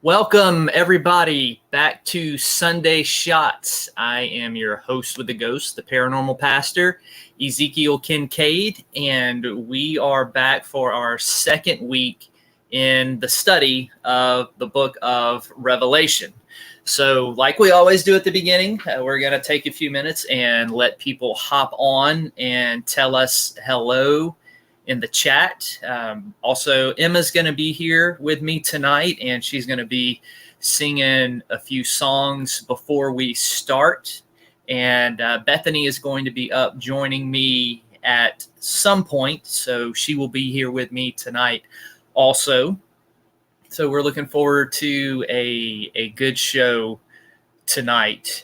Welcome, everybody, back to Sunday Shots. I am your host with the ghost, the paranormal pastor, Ezekiel Kincaid, and we are back for our second week in the study of the book of Revelation. So like we always do at the beginning, we're going to take a few minutes and let people hop on and tell us hello in the chat. Also, Emma's going to be here with me tonight, and she's going to be singing a few songs before we start. And Bethany is going to be up joining me at some point, so she will be here with me tonight also. So we're looking forward to a good show tonight.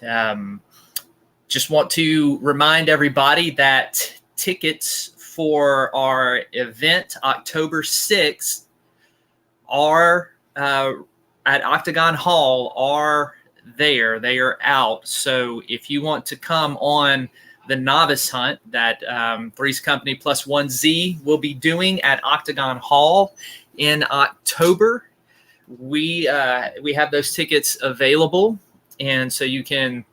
Just want to remind everybody that tickets for our event October 6th are at Octagon Hall are there. They are out. So if you want to come on the novice hunt that Three's Company plus 1Z will be doing at Octagon Hall in October, we have those tickets available, and so you can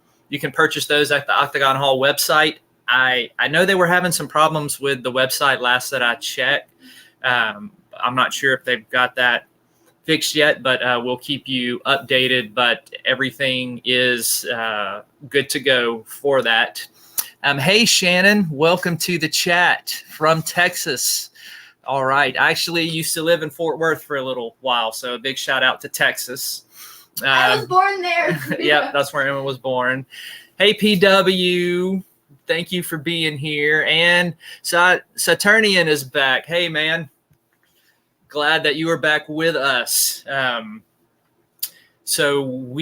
purchase those at the Octagon Hall website. I know they were having some problems with the website last that I checked. I'm not sure if they've got that fixed yet, but we'll keep you updated. But everything is good to go for that. Hey, Shannon, welcome to the chat from Texas. All right. I actually used to live in Fort Worth for a little while, so a big shout out to Texas. I was born there. Yep, that's where Emma was born. Hey, PW. Thank you for being here. And Saturnian is back. Hey, man. Glad that you are back with us. So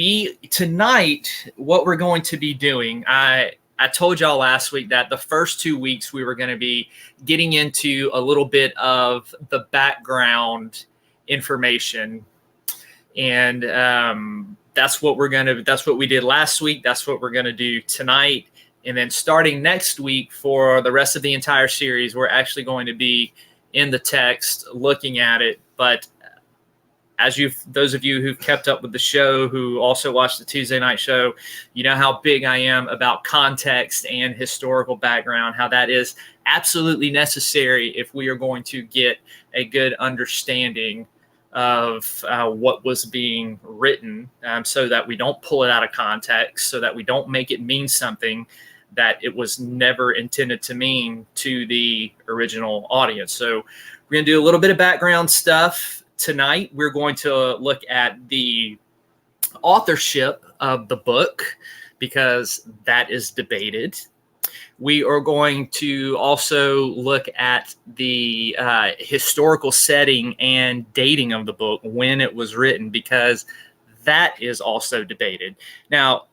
tonight, what we're going to be doing, I told y'all last week that the first 2 weeks we were going to be getting into a little bit of the background information. And that's what we did last week. That's what we're going to do tonight. And then starting next week for the rest of the entire series, we're actually going to be in the text looking at it. But those of you who've kept up with the show, who also watch the Tuesday night show, you know how big I am about context and historical background, how that is absolutely necessary if we are going to get a good understanding of what was being written, so that we don't pull it out of context, so that we don't make it mean something that it was never intended to mean to the original audience. So we're going to do a little bit of background stuff tonight. We're going to look at the authorship of the book, because that is debated. We are going to also look at the historical setting and dating of the book, when it was written, because that is also debated. Now,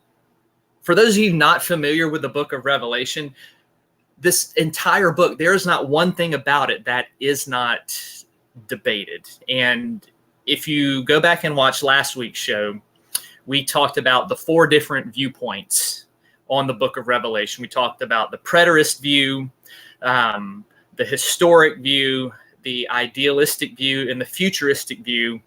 for those of you not familiar with the book of Revelation, this entire book, there is not one thing about it that is not debated. And if you go back and watch last week's show, we talked about the 4 different viewpoints on the book of Revelation. We talked about the preterist view, the historic view, the idealistic view, and the futuristic view.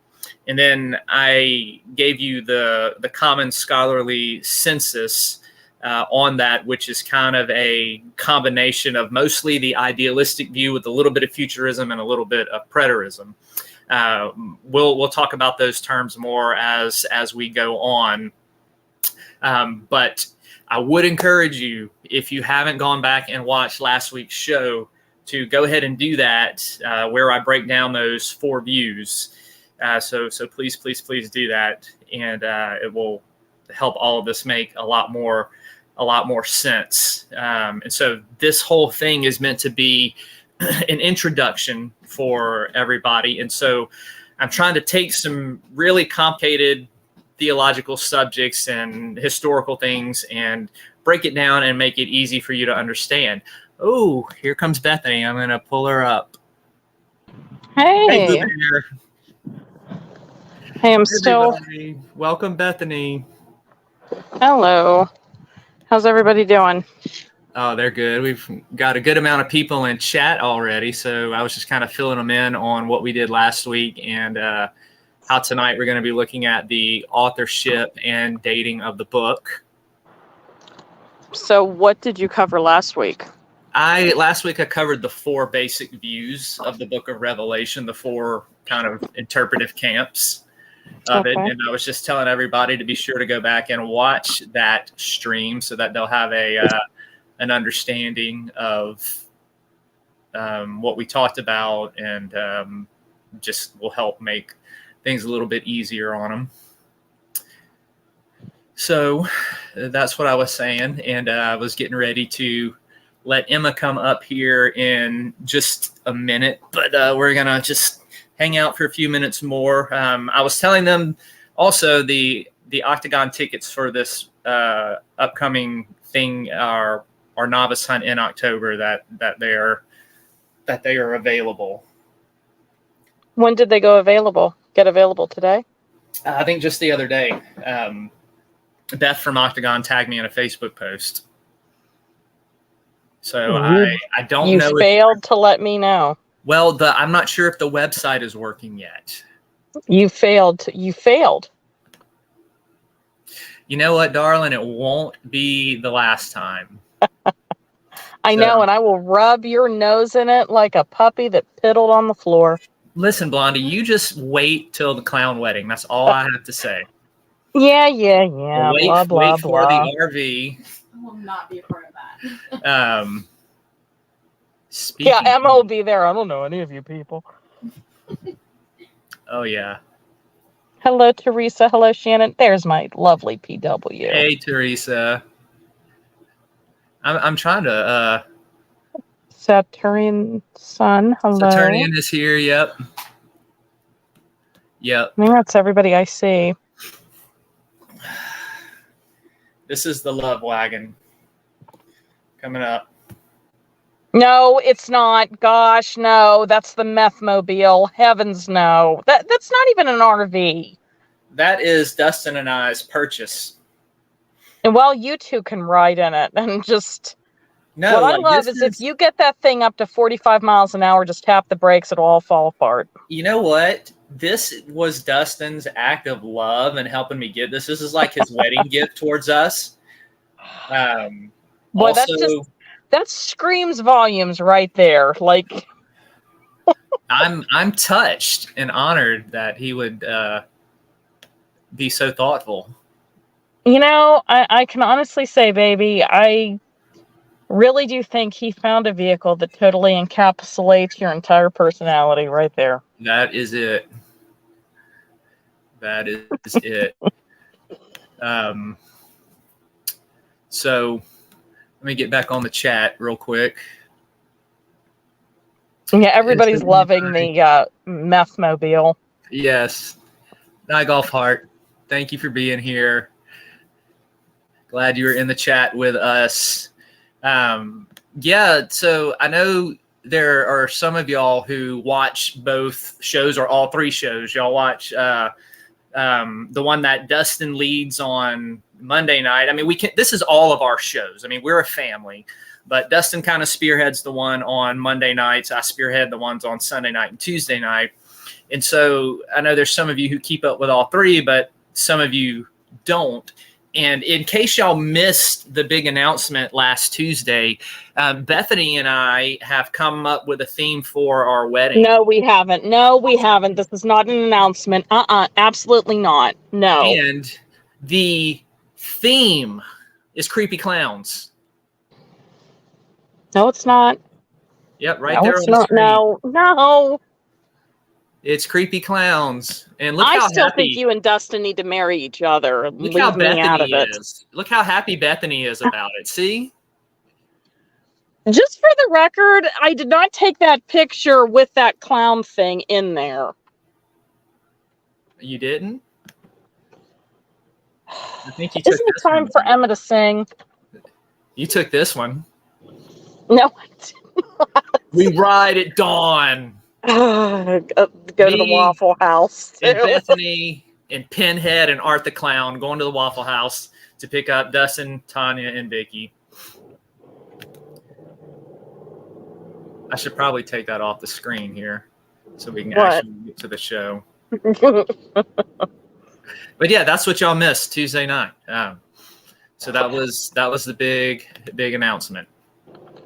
And then I gave you the common scholarly census on that, which is kind of a combination of mostly the idealistic view with a little bit of futurism and a little bit of preterism. We'll talk about those terms more as we go on. But I would encourage you, if you haven't gone back and watched last week's show, to go ahead and do that, where I break down those 4 views. So please do that, and it will help all of this make a lot more sense. And so this whole thing is meant to be an introduction for everybody. And so I'm trying to take some really complicated theological subjects and historical things and break it down and make it easy for you to understand. Oh, here comes Bethany. I'm going to pull her up. Hey, I'm still. Everybody. Welcome, Bethany. Hello. How's everybody doing? Oh, they're good. We've got a good amount of people in chat already. So I was just kind of filling them in on what we did last week and how tonight we're going to be looking at the authorship and dating of the book. So what did you cover last week? Last week I covered the 4 basic views of the book of Revelation, the 4 kind of interpretive camps of it. And I was just telling everybody to be sure to go back and watch that stream so that they'll have an understanding of what we talked about, and just will help make things a little bit easier on them. So that's what I was saying. And I was getting ready to let Emma come up here in just a minute, but we're going to just hang out for a few minutes more. I was telling them also the Octagon tickets for this upcoming thing are Novice Hunt in October, that they are available. When did they get available today? I think just the other day. Beth from Octagon tagged me in a Facebook post. So I don't know. You failed to let me know. Well, I'm not sure if the website is working yet. You failed. You failed. You know what, darling? It won't be the last time. I know, and I will rub your nose in it like a puppy that piddled on the floor. Listen, Blondie, you just wait till the clown wedding. That's all I have to say. Yeah. Wait, Blah, for blah. the RV. I will not be a part of that. Yeah, Emma will be there. I don't know any of you people. Oh, yeah. Hello, Teresa. Hello, Shannon. There's my lovely PW. Hey, Teresa. I'm trying to... Saturnian Sun. Hello. Saturnian is here. Yep. I think that's everybody I see. This is the love wagon coming up. No, it's not. Gosh, no. That's the meth mobile. Heavens, no. That's not even an RV. That is Dustin and I's purchase. And well, you two can ride in it and just... No, what I love is if you get that thing up to 45 miles an hour, just tap the brakes, it'll all fall apart. You know what? This was Dustin's act of love and helping me get this. This is like his wedding gift towards us. Boy, also, that screams volumes right there. Like, I'm touched and honored that he would be so thoughtful. You know, I can honestly say, baby, I really do think he found a vehicle that totally encapsulates your entire personality right there. That is it. That is it. So let me get back on the chat real quick. Yeah, everybody's loving the meth mobile. Yes. Night Golf Heart. Thank you for being here. Glad you were in the chat with us. Yeah, so I know there are some of y'all who watch both shows or all 3 shows. Y'all watch the one that Dustin leads on Monday night. I mean, this is all of our shows. I mean, we're a family, but Dustin kind of spearheads the one on Monday nights. I spearhead the ones on Sunday night and Tuesday night. And so I know there's some of you who keep up with all 3, but some of you don't. And in case y'all missed the big announcement last Tuesday, Bethany and I have come up with a theme for our wedding. No, we haven't. No, we haven't. This is not an announcement. Absolutely not. No. And the theme is creepy clowns. No, it's not. Yep, right there on the screen. No. It's creepy clowns. And look I how still happy, think you and Dustin need to marry each other. Look Leave how me out of Bethany it. is. Look how happy Bethany is about it. See? Just for the record, I did not take that picture with that clown thing in there. You didn't? I think you took Isn't it this time one. for Emma to sing? You took this one. No, I didn't. We ride at dawn. Go to the Waffle House. And Bethany and Pinhead and Art the Clown going to the Waffle House to pick up Dustin, Tanya, and Vickie. I should probably take that off the screen here so we can actually get to the show. But yeah, that's what y'all missed Tuesday night. So that was the big announcement.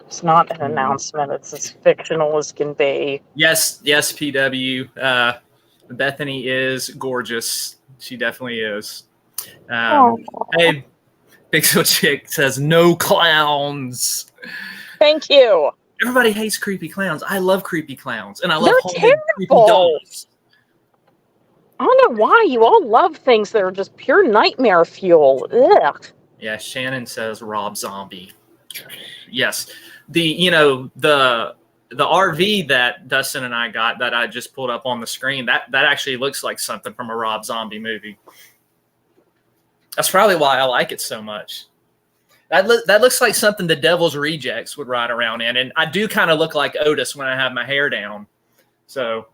It's not an announcement. It's as fictional as can be. Yes, PW. Bethany is gorgeous. She definitely is. Hey, Pixel Chick says no clowns. Thank you. Everybody hates creepy clowns. I love creepy clowns, and I love They're holding creepy terrible. dolls. I don't know why you all love things that are just pure nightmare fuel. Ugh. Yeah, Shannon says Rob Zombie. Yes, the RV that Dustin and I got that I just pulled up on the screen, that actually looks like something from a Rob Zombie movie. That's probably why I like it so much. That looks like something the Devil's Rejects would ride around in, and I do kind of look like Otis when I have my hair down. So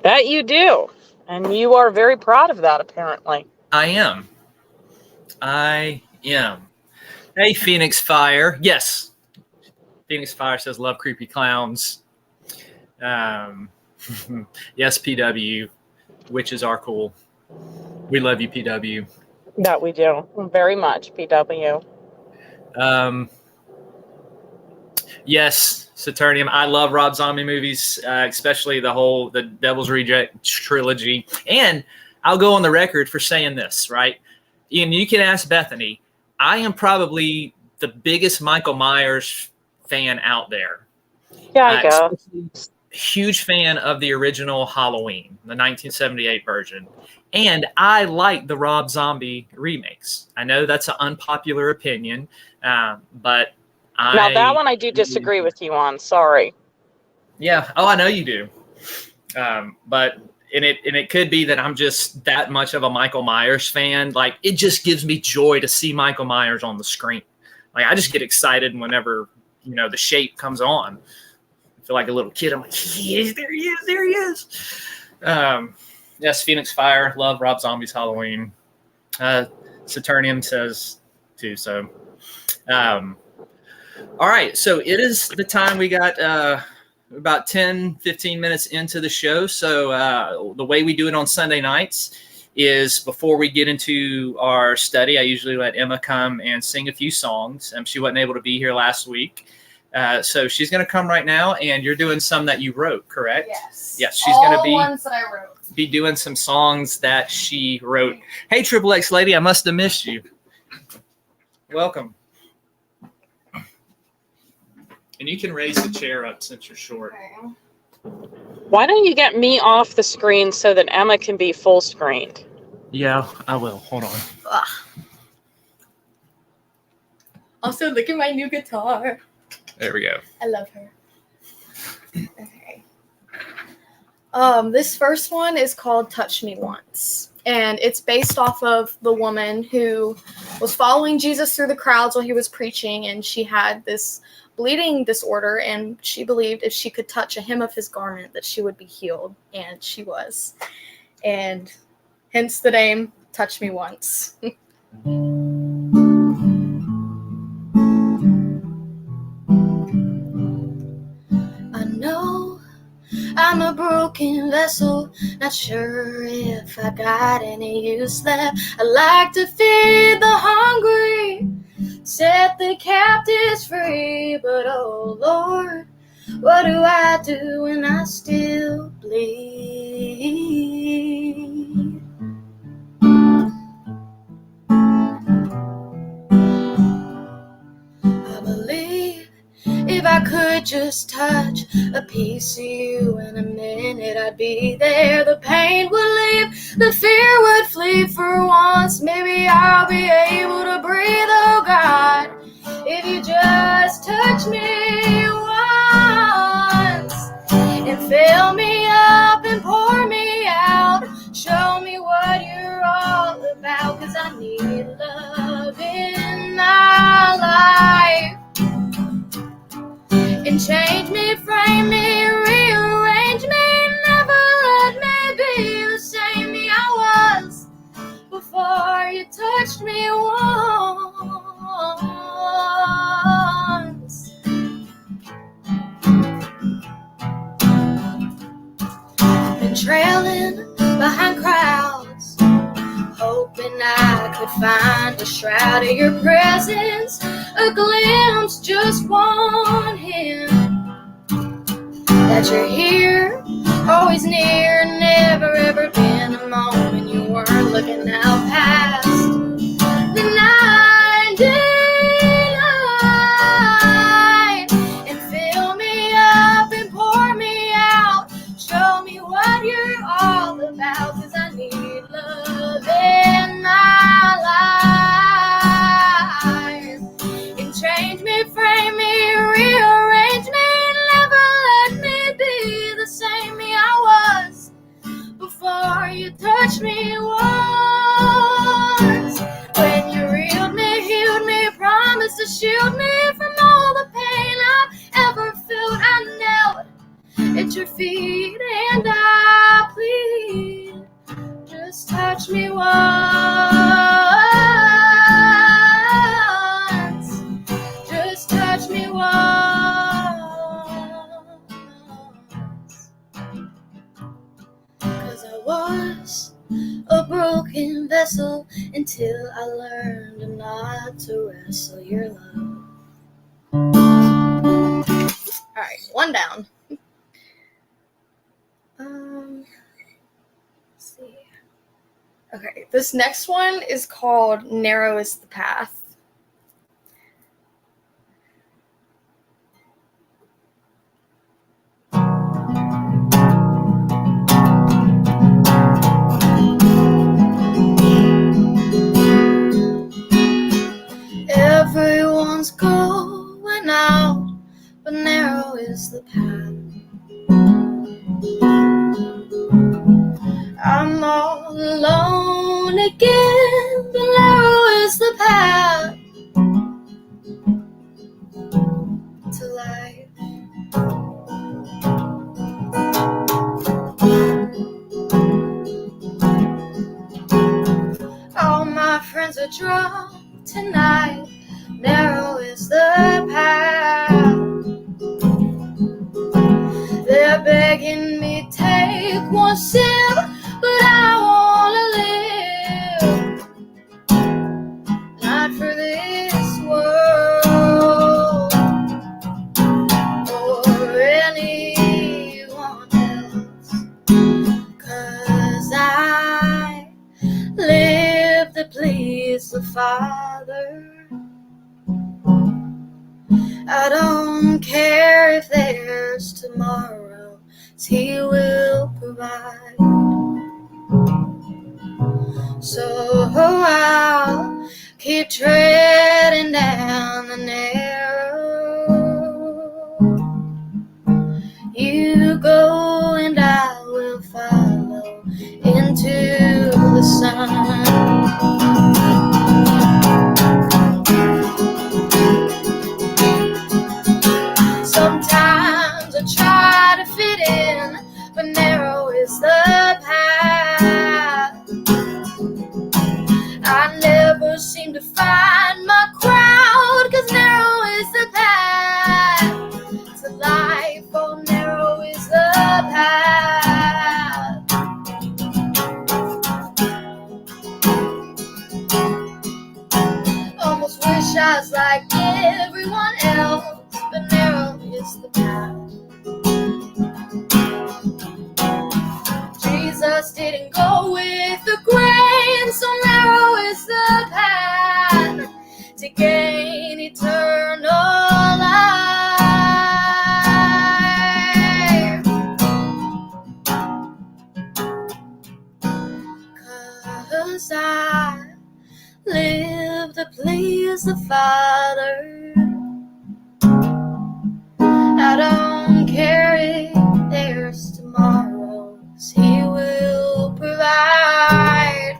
that you do, and you are very proud of that, apparently. I am. Hey, Phoenix Fire. Yes. Phoenix Fire says, love creepy clowns. Yes, PW. Witches are cool. We love you, PW. That we do. Very much, PW. Yes, Saturnium. I love Rob Zombie movies, especially the Devil's Reject trilogy. And I'll go on the record for saying this, right? And you can ask Bethany. I am probably the biggest Michael Myers fan out there. Yeah, I guess. Huge fan of the original Halloween, the 1978 version. And I like the Rob Zombie remakes. I know that's an unpopular opinion, but now that one I do disagree with you on. Sorry. Yeah. Oh, I know you do. But it could be that I'm just that much of a Michael Myers fan. Like, it just gives me joy to see Michael Myers on the screen. Like, I just get excited whenever the shape comes on. I feel like a little kid. I'm like, yes, there he is. Yes, Phoenix Fire. Love Rob Zombie's Halloween. Saturnium says too. So, all right. So it is the time. We got about 10, 15 minutes into the show. So the way we do it on Sunday nights is before we get into our study, I usually let Emma come and sing a few songs. She wasn't able to be here last week. So she's going to come right now, and you're doing some that you wrote, correct? Yes. Yes, she's going to be ones that I wrote. Be doing some songs that she wrote. Hey, Triple X lady, I must have missed you. Welcome. And you can raise the chair up since you're short. Okay. Why don't you get me off the screen so that Emma can be full screened? Yeah, I will. Hold on. Ugh. Also, look at my new guitar. There we go. I love her. Okay. This first one is called Touch Me Once. And it's based off of the woman who was following Jesus through the crowds while he was preaching. And she had this bleeding disorder. And she believed if she could touch a hem of his garment that she would be healed. And she was. And hence the name Touch Me Once. I know I'm a broken vessel, not sure if I got any use left. I like to feed the hungry, set the captives free, but oh Lord, what do I do when I still bleed? I believe if I could just touch a piece of you in a minute, I'd be there. The pain would leave, the fear would flee for once. Maybe I'll be able to breathe, oh God, if you just touch me once and fill me up and pour me out. Show me what you're all about, 'cause I need love in my life. And change me, frame me, rearrange me, never let me be the same me I was before you touched me once. Been trailing behind crowds, hoping I could find a shroud of your presence, a glimpse, just one hint that you're here, always near, never ever been a moment you weren't looking out past the 99 and fill me up and pour me out. Show me what you're all about, 'cause I need love in my life. And change me, frame me, rearrange me, never let me be the same me I was before you touched me once. When you reeled me, healed me, promised to shield me from all the pain I've ever felt, I knelt at your feet and I plead, just touch me once, just touch me once. 'Cause I was a broken vessel until I learned not to wrestle your love. Alright, one down. Let's see. Okay, this next one is called Narrow is the Path. Everyone's going out, but narrow is the path. I'm all alone again, but narrow is the path to life. All my friends are drunk tonight, narrow is the path. They're begging me take one sip, but I wanna live, not for this world or anyone else, 'cause I live to please the Father. I don't care if there's tomorrow, 'cause He will provide. So I'll keep treading down the narrow. You go and I will follow into the sun. Sometimes I try to fit in, but narrow is the path. I never seem to find my crowd, 'cause narrow is the path to life. Oh, narrow is the path. Almost wish I was like everyone else, but narrow is the path. Jesus didn't go with the grain, so narrow is the path to gain eternal life. 'Cause I live to please the Father. I don't care if there's tomorrow, 'cause He will provide.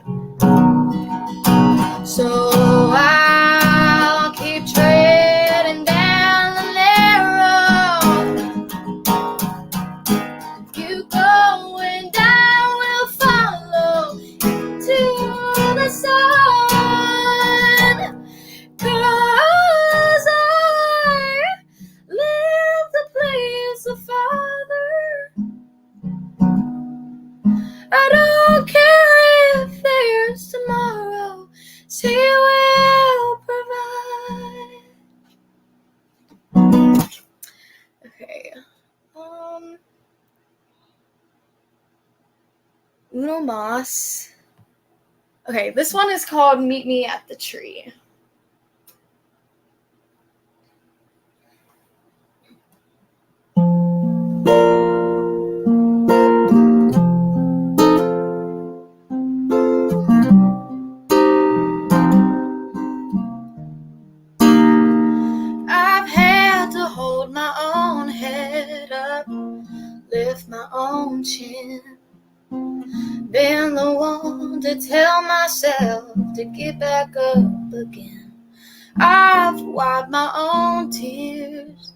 So I'll keep treading down the narrow. You go and I will follow into the sun. 'Cause Uno Mas. Okay, this one is called Meet Me at the Tree. I've had to hold my own head up, lift my own chin, been the one to tell myself to get back up again. I've wiped my own tears,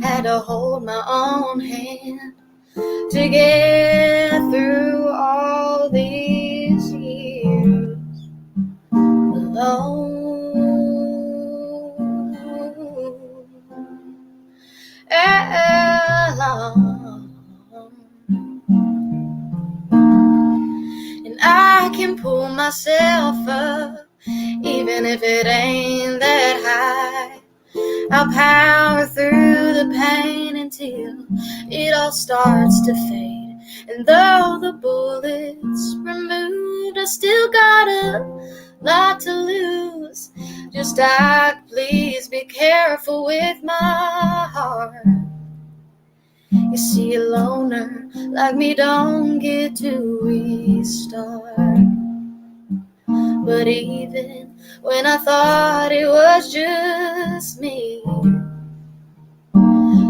had to hold my own hand to get through all these years alone. And I can pull myself up, even if it ain't that high. I'll power through the pain until it all starts to fade. And though the bullet's removed, I still got a lot to lose. Just please be careful with my heart. You see, a loner like me don't get to restart. But even when I thought it was just me,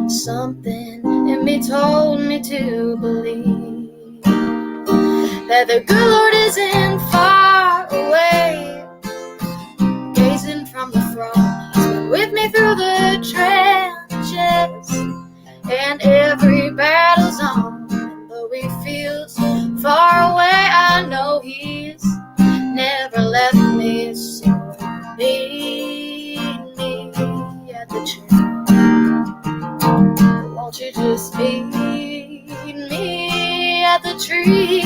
something in me told me to believe that the good Lord isn't far away, gazing from the throne. He's been with me through the trenches and every battle zone. And though he feels far away, I know he's never left me. So meet me at the tree. Won't you just meet me at the tree?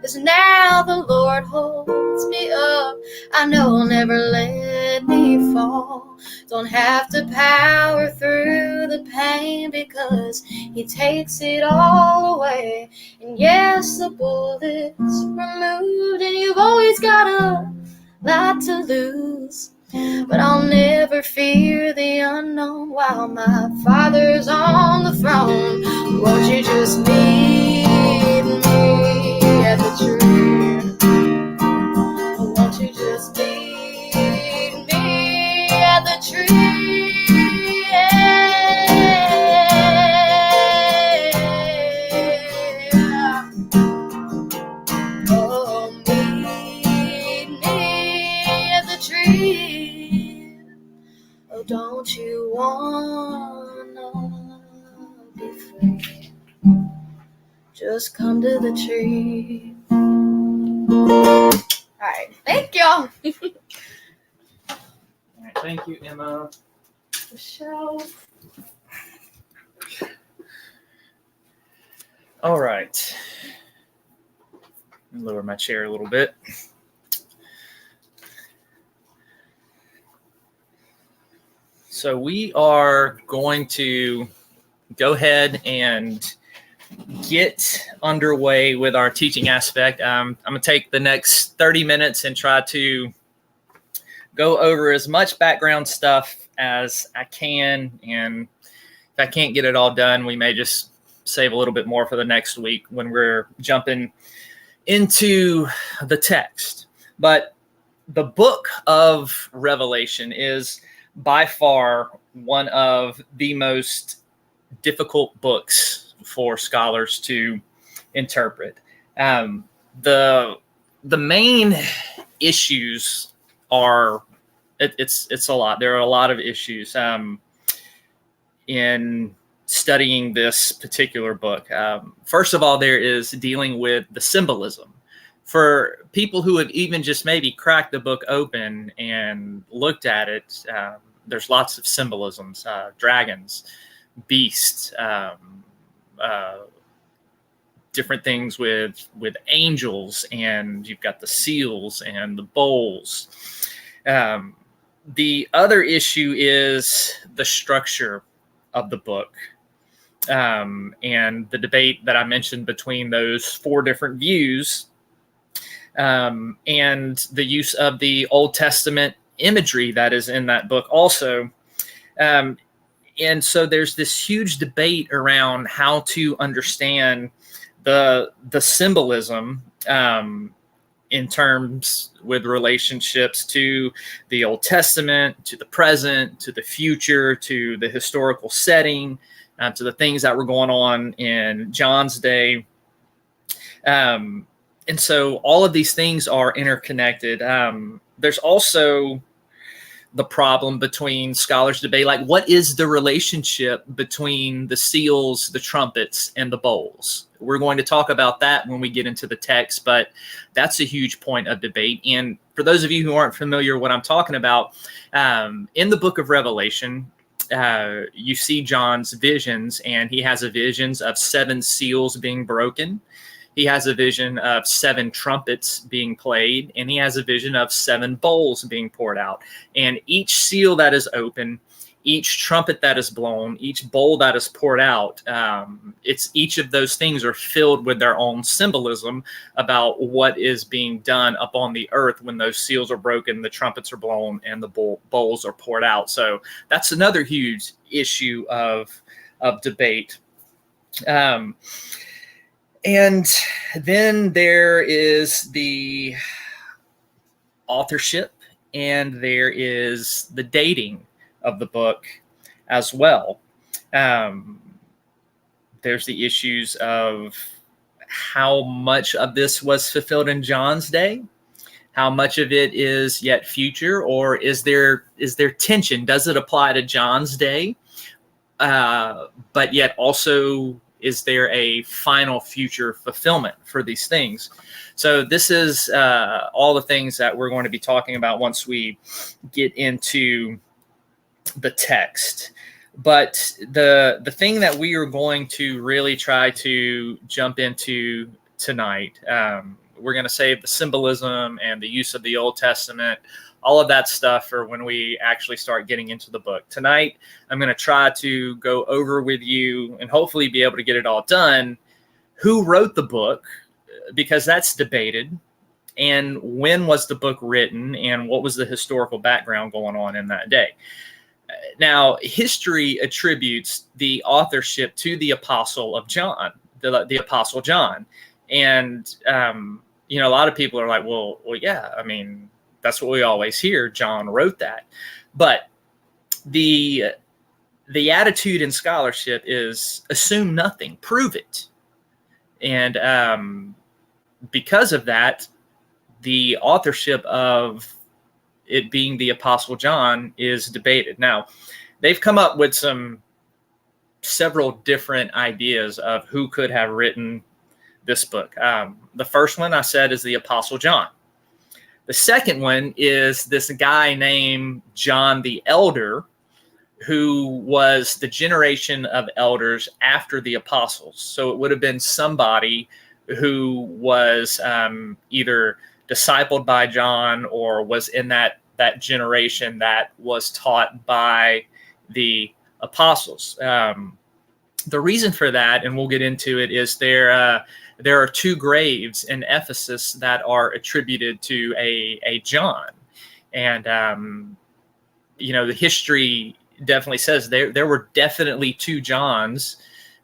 'Cause now the Lord holds me up. I know he'll never let me fall. Don't have to power through the pain because he takes it all away. And yes, the bullet's removed and you've always got a lot to lose. But I'll never fear the unknown while my Father's on the throne. Won't you just meet me at the tree? Won't you just meet me at the tree? Oh, meet me at the tree. Oh, don't you wanna be free? Just come to the tree. Alright, thank y'all. All right, thank you, Emma. Michelle. All right. Let me lower my chair a little bit. So we are going to go ahead and get underway with our teaching aspect. I'm going to take the next 30 minutes and try to go over as much background stuff as I can. And if I can't get it all done, we may just save a little bit more for the next week when we're jumping into the text. But the book of Revelation is by far one of the most difficult books for scholars to interpret. The main issues are it's a lot. There are a lot of issues in studying this particular book. First of all, there is dealing with the symbolism. For people who have even just maybe cracked the book open and looked at it, there's lots of symbolisms, dragons, beasts, different things with angels, and you've got the seals and the bowls. The other issue is the structure of the book. and the debate that I mentioned between those 4 different views, and the use of the Old Testament imagery that is in that book also. And so there's this huge debate around how to understand the symbolism in terms with relationships to the Old Testament, to the present, to the future, to the historical setting, to the things that were going on in John's day. And so all of these things are interconnected. There's also the problem between scholars debate, like, what is the relationship between the seals, the trumpets, and the bowls? We're going to talk about that when we get into the text, but that's a huge point of debate. And for those of you who aren't familiar with what I'm talking about, in the book of Revelation, you see John's visions, and he has a visions of 7 seals being broken. He has a vision of 7 trumpets being played, and he has a vision of 7 bowls being poured out. And each seal that is open, each trumpet that is blown, each bowl that is poured out, it's each of those things are filled with their own symbolism about what is being done up on the earth when those seals are broken, the trumpets are blown, and the bowls are poured out. So that's another huge issue of debate. And then there is the authorship, and there is the dating of the book as well. There's the issues of how much of this was fulfilled in John's day, how much of it is yet future, or is there tension? Does it apply to John's day, but yet also is there a final future fulfillment for these things? So this is all the things that we're going to be talking about once we get into the text. But the thing that we are going to really try to jump into tonight, we're going to save the symbolism and the use of the Old Testament, all of that stuff for when we actually start getting into the book. Tonight, I'm going to try to go over with you and hopefully be able to get it all done, who wrote the book, because that's debated, and when was the book written, and what was the historical background going on in that day. Now, history attributes the authorship to the Apostle of John, the Apostle John. And, a lot of people are like, well, yeah, I mean, that's what we always hear. John wrote that. But the attitude in scholarship is assume nothing, prove it. And because of that, the authorship of it being the Apostle John is debated. Now, they've come up with several different ideas of who could have written this book. The first one I said is the Apostle John. The second one is this guy named John the Elder, who was the generation of elders after the apostles. So it would have been somebody who was either discipled by John or was in that generation that was taught by the apostles. The reason for that, and we'll get into it, is there are 2 graves in Ephesus that are attributed to a John. And, the history definitely says there were definitely 2 Johns,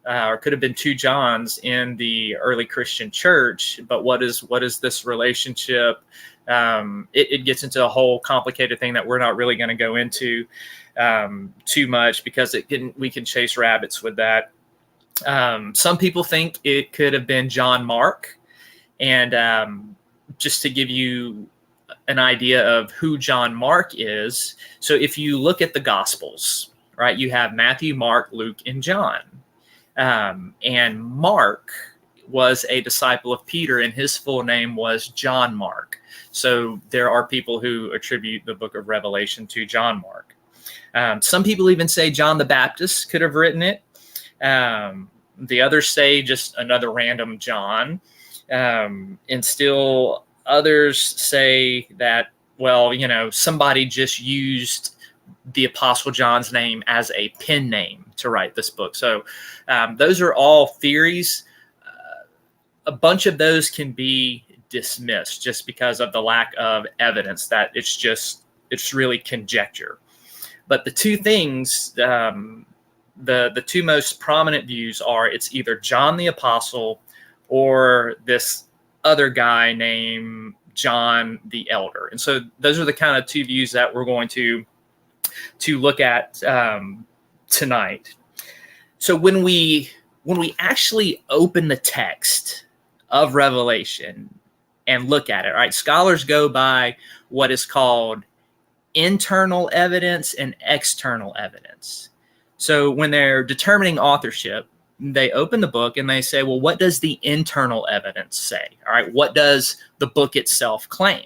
or could have been 2 Johns in the early Christian church. But what is this relationship? It gets into a whole complicated thing that we're not really going to go into too much, because we can chase rabbits with that. Some people think it could have been John Mark. And just to give you an idea of who John Mark is, so if you look at the Gospels, right, you have Matthew, Mark, Luke, and John. And Mark was a disciple of Peter, and his full name was John Mark. So there are people who attribute the book of Revelation to John Mark. Some people even say John the Baptist could have written it. The others say just another random John. And still others say that, well, somebody just used the Apostle John's name as a pen name to write this book. So those are all theories. A bunch of those can be dismissed just because of the lack of evidence, that it's really conjecture. But the two things, the two most prominent views are it's either John the Apostle or this other guy named John the Elder. And so those are the kind of two views that we're going to look at tonight. So when we actually open the text of Revelation and look at it, right, scholars go by what is called internal evidence and external evidence. So when they're determining authorship, they open the book and they say, well, what does the internal evidence say? All right, what does the book itself claim?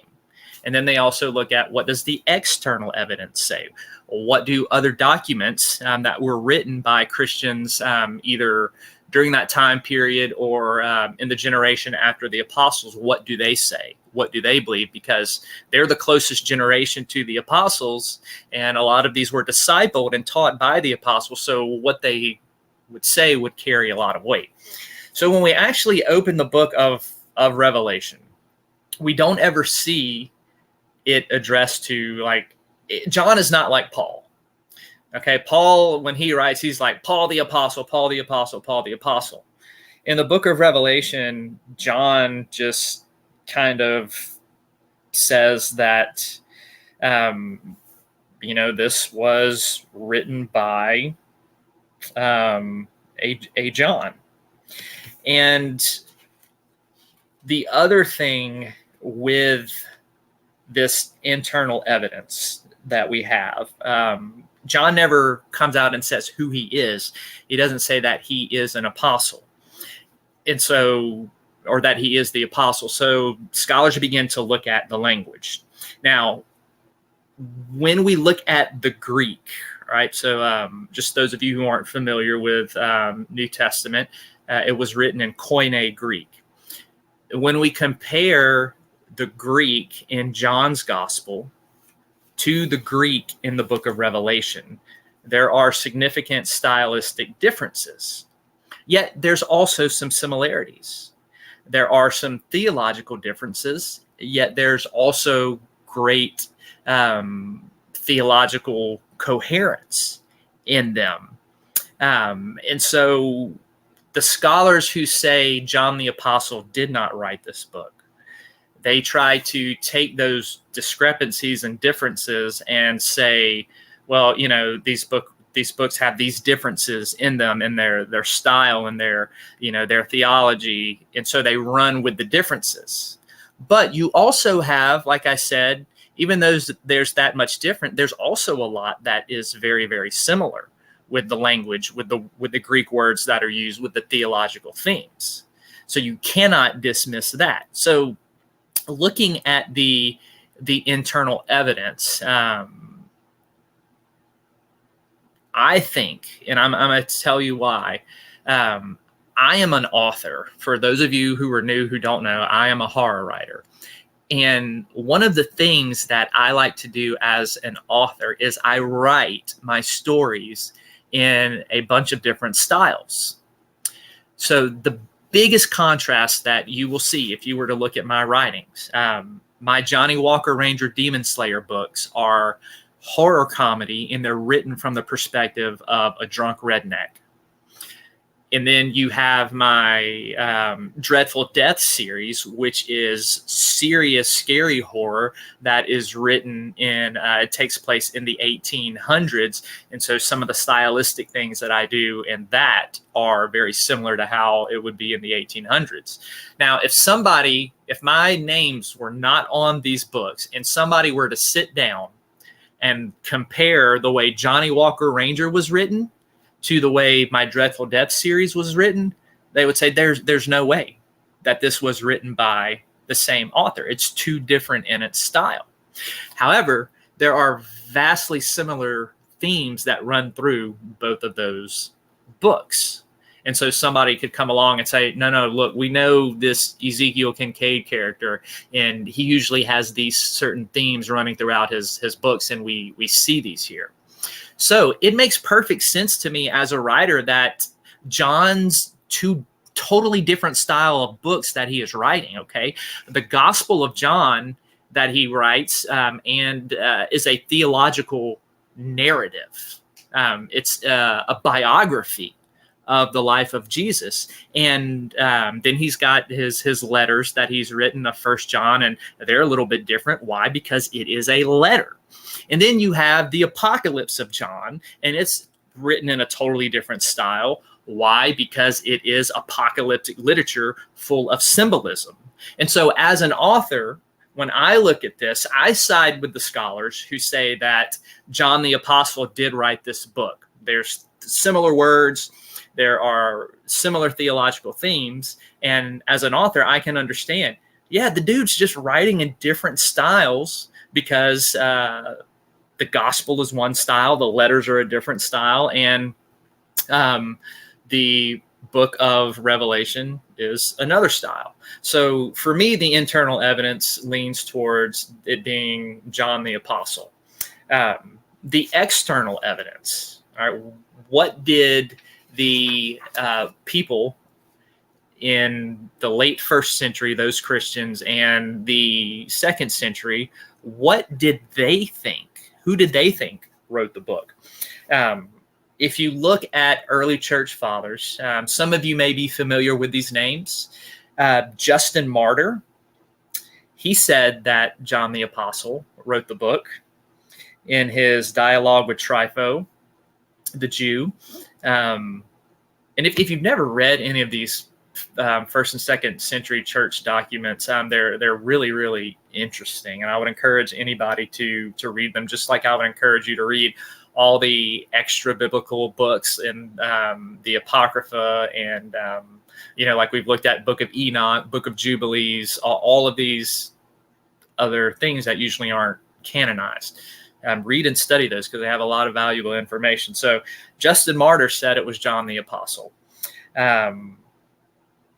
And then they also look at what does the external evidence say? What do other documents that were written by Christians either during that time period or in the generation after the apostles, what do they say? What do they believe? Because they're the closest generation to the apostles, and a lot of these were discipled and taught by the apostles. So what they would say would carry a lot of weight. So when we actually open the book of Revelation, we don't ever see it addressed to, like, John is not like Paul. Okay, Paul, when he writes, he's like Paul the Apostle, Paul the Apostle, Paul the Apostle. In the book of Revelation, John just kind of says that, this was written by a John. And the other thing with this internal evidence that we have, John never comes out and says who he is. He doesn't say that he is an apostle. And so, or that he is the apostle. So scholars begin to look at the language. Now, when we look at the Greek, right? So just those of you who aren't familiar with New Testament, it was written in Koine Greek. When we compare the Greek in John's gospel to the Greek in the book of Revelation, there are significant stylistic differences. Yet there's also some similarities. There are some theological differences, yet there's also great theological coherence in them. And so the scholars who say John the Apostle did not write this book, they try to take those discrepancies and differences and say, well, these books have these differences in them, in their style and their theology, and so they run with the differences. But you also have, like I said, even though there's that much different, there's also a lot that is very, very similar with the language, with the Greek words that are used, with the theological themes. So you cannot dismiss that. So looking at the internal evidence, I think, and I'm going to tell you why, I am an author. For those of you who are new, who don't know, I am a horror writer. And one of the things that I like to do as an author is I write my stories in a bunch of different styles. So the biggest contrast that you will see if you were to look at my writings, my Johnny Walker Ranger Demon Slayer books are horror comedy, and they're written from the perspective of a drunk redneck. And then you have my Dreadful Death series, which is serious, scary horror that is written in, it takes place in the 1800s. And so some of the stylistic things that I do in that are very similar to how it would be in the 1800s. Now, if my names were not on these books and somebody were to sit down and compare the way Johnny Walker Ranger was written to the way my Dreadful Death series was written, they would say there's no way that this was written by the same author. It's too different in its style. However, there are vastly similar themes that run through both of those books. And so somebody could come along and say, no, look, we know this Ezekiel Kincaid character, and he usually has these certain themes running throughout his books, and we see these here. So it makes perfect sense to me as a writer that John's two totally different style of books that he is writing, okay? The Gospel of John that he writes is a theological narrative. It's a biography of the life of Jesus. And then he's got his letters that he's written of First John, and they're a little bit different. Why? Because it is a letter. And then you have the Apocalypse of John, and it's written in a totally different style. Why? Because it is apocalyptic literature full of symbolism. And so as an author, when I look at this, I side with the scholars who say that John the Apostle did write this book. There's similar words. There are similar theological themes. And as an author, I can understand, yeah, the dude's just writing in different styles because the gospel is one style, the letters are a different style, and the book of Revelation is another style. So for me, the internal evidence leans towards it being John the Apostle. The external evidence, all right, what did the people in the late first century, those Christians, and the second century, what did they think? Who did they think wrote the book? If you look at early church fathers, some of you may be familiar with these names. Justin Martyr, he said that John the Apostle wrote the book in his dialogue with Trypho, the Jew. And if you've never read any of these first and second century church documents, they're really, really interesting. And I would encourage anybody to read them, just like I would encourage you to read all the extra biblical books and the Apocrypha and, like we've looked at Book of Enoch, Book of Jubilees, all of these other things that usually aren't canonized. Read and study those because they have a lot of valuable information. So Justin Martyr said it was John the Apostle.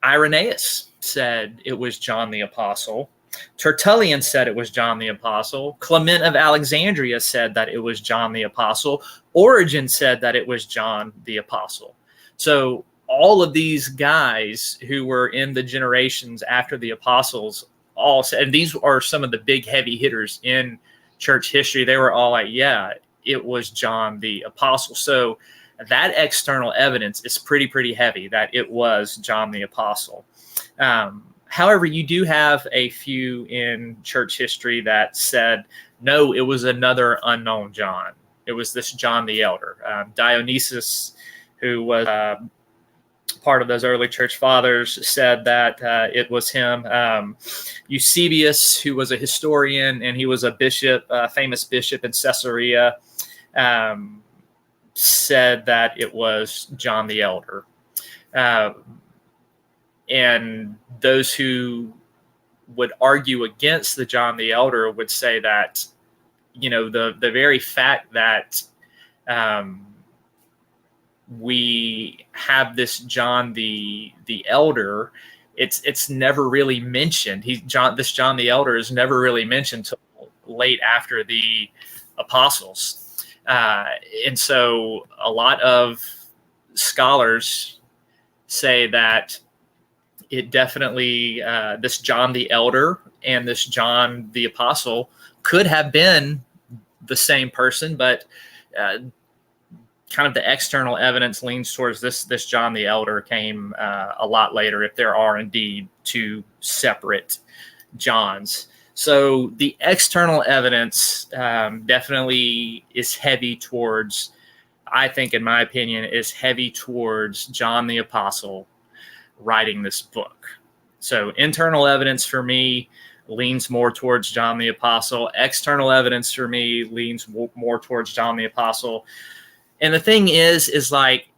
Irenaeus said it was John the Apostle. Tertullian said it was John the Apostle. Clement of Alexandria said that it was John the Apostle. Origen said that it was John the Apostle. So all of these guys who were in the generations after the apostles all said, and these are some of the big heavy hitters in church history, they were all like, yeah, it was John the Apostle. So that external evidence is pretty heavy that it was John the Apostle. However, you do have a few in church history that said, no, it was another unknown John. It was this John the Elder. Dionysius, who was part of those early church fathers, said that it was him. Eusebius, who was a historian, and he was a bishop, a famous bishop in Caesarea, said that it was John the Elder. And those who would argue against the John the Elder would say that, the very fact that we have this John the Elder, it's never really mentioned. This John the Elder is never really mentioned till late after the apostles. And so a lot of scholars say that it definitely, this John the Elder and this John the Apostle could have been the same person, but kind of the external evidence leans towards this John the Elder came a lot later, if there are indeed two separate Johns. So the external evidence definitely is heavy towards, I think, in my opinion, is heavy towards John the Apostle writing this book. So internal evidence for me leans more towards John the Apostle. External evidence for me leans more towards John the Apostle. And the thing is like,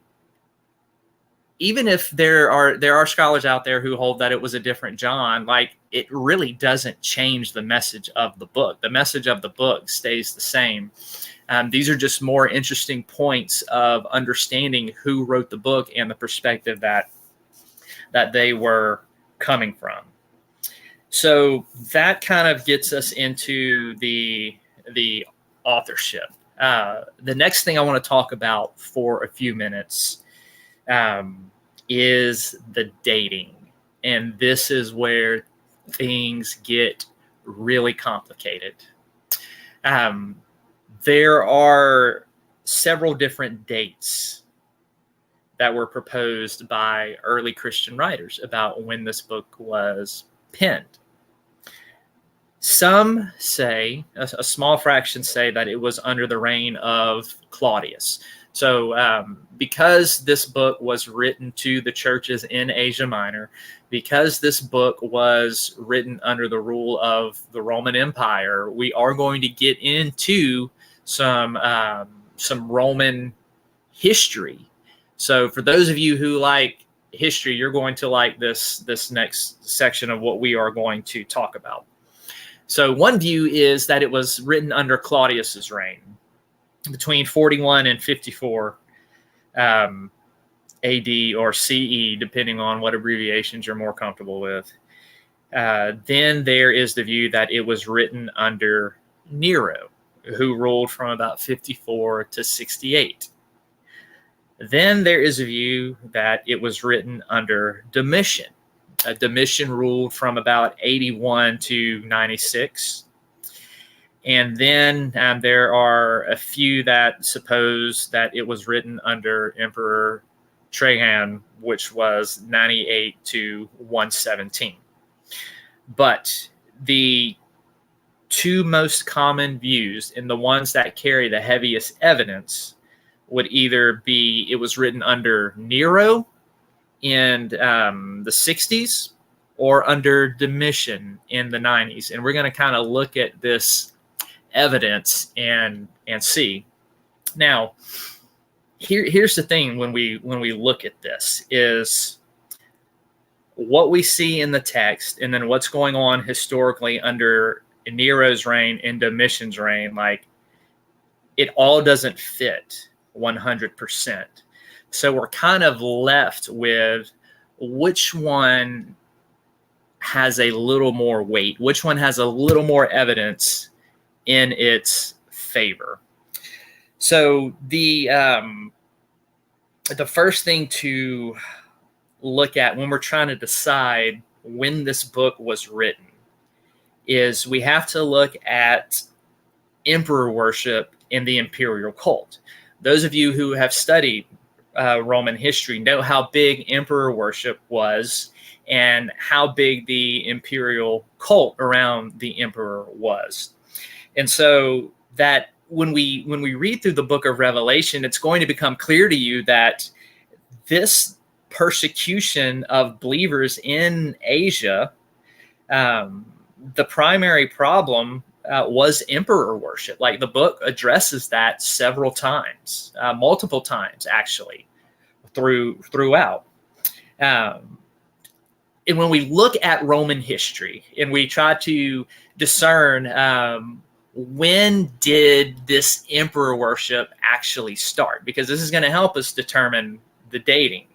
even if there are scholars out there who hold that it was a different John, like, it really doesn't change the message of the book. The message of the book stays the same. These are just more interesting points of understanding who wrote the book and the perspective that they were coming from. So that kind of gets us into the authorship. The next thing I want to talk about for a few minutes is the dating. And this is where things get really complicated. There are several different dates that were proposed by early Christian writers about when this book was penned. Some say, a small fraction say, that it was under the reign of Claudius. So because this book was written to the churches in Asia Minor, because this book was written under the rule of the Roman Empire, we are going to get into some Roman history. So for those of you who like history, you're going to like this next section of what we are going to talk about. So one view is that it was written under Claudius's reign, between 41 and 54 AD or CE, depending on what abbreviations you're more comfortable with. Then there is the view that it was written under Nero, who ruled from about 54 to 68. Then there is a view that it was written under Domitian. Domitian ruled from about 81 to 96. And then there are a few that suppose that it was written under Emperor Trajan, which was 98 to 117. But the two most common views, and the ones that carry the heaviest evidence, would either be it was written under Nero in the 60s or under Domitian in the 90s. And we're going to kind of look at this evidence and see. Now, here's the thing when we look at this is what we see in the text and then what's going on historically under Nero's reign and Domitian's reign. Like, it all doesn't fit 100%. So we're kind of left with which one has a little more weight, which one has a little more evidence in its favor. So the first thing to look at when we're trying to decide when this book was written is we have to look at emperor worship in the imperial cult. Those of you who have studied Roman history know how big emperor worship was and how big the imperial cult around the emperor was. And so that when we read through the book of Revelation, it's going to become clear to you that this persecution of believers in Asia, the primary problem was emperor worship. Like, the book addresses that several times, multiple times actually, throughout. And when we look at Roman history and we try to discern when did this emperor worship actually start, because this is going to help us determine the dating.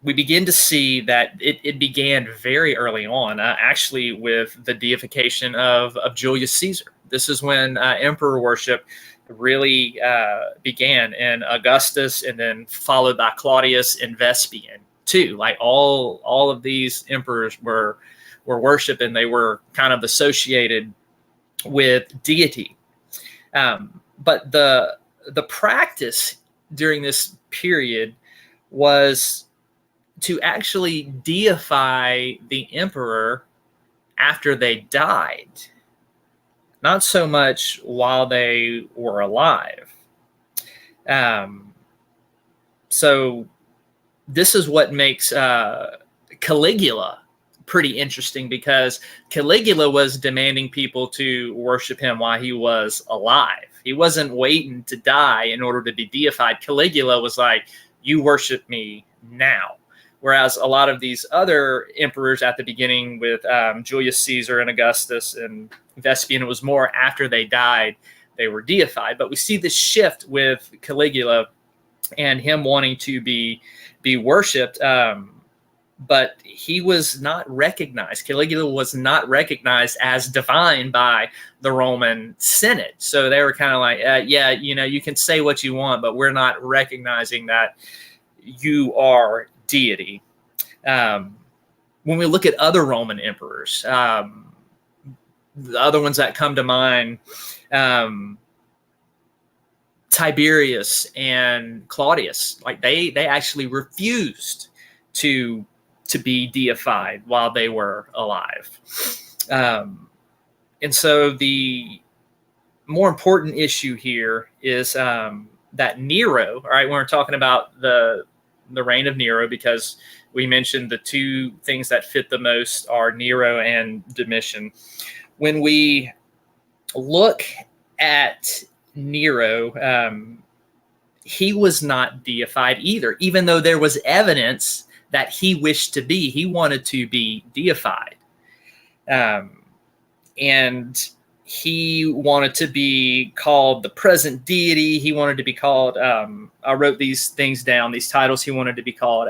We begin to see that it began very early on, actually with the deification of Julius Caesar. This is when emperor worship really began, and Augustus, and then followed by Claudius and Vespasian too. Like, all of these emperors were worshipped, and they were kind of associated with deity. But the practice during this period was to actually deify the emperor after they died, not so much while they were alive. So this is what makes Caligula pretty interesting, because Caligula was demanding people to worship him while he was alive. He wasn't waiting to die in order to be deified. Caligula was like, you worship me now, Whereas a lot of these other emperors at the beginning with Julius Caesar and Augustus and Vespasian, it was more after they died, they were deified. But we see this shift with Caligula and him wanting to be worshipped. But he was not recognized. Caligula was not recognized as divine by the Roman Senate. So they were kind of like, yeah, you can say what you want, but we're not recognizing that you are deity. When we look at other Roman emperors, the other ones that come to mind, Tiberius and Claudius, like they actually refused to be deified while they were alive. And so the more important issue here is that Nero, all right, when we're talking about the reign of Nero, because we mentioned the two things that fit the most are Nero and Domitian. When we look at Nero, he was not deified either, even though there was evidence that he wished to be. He wanted to be deified. And he wanted to be called the present deity. He wanted to be called, I wrote these things down, these titles he wanted to be called.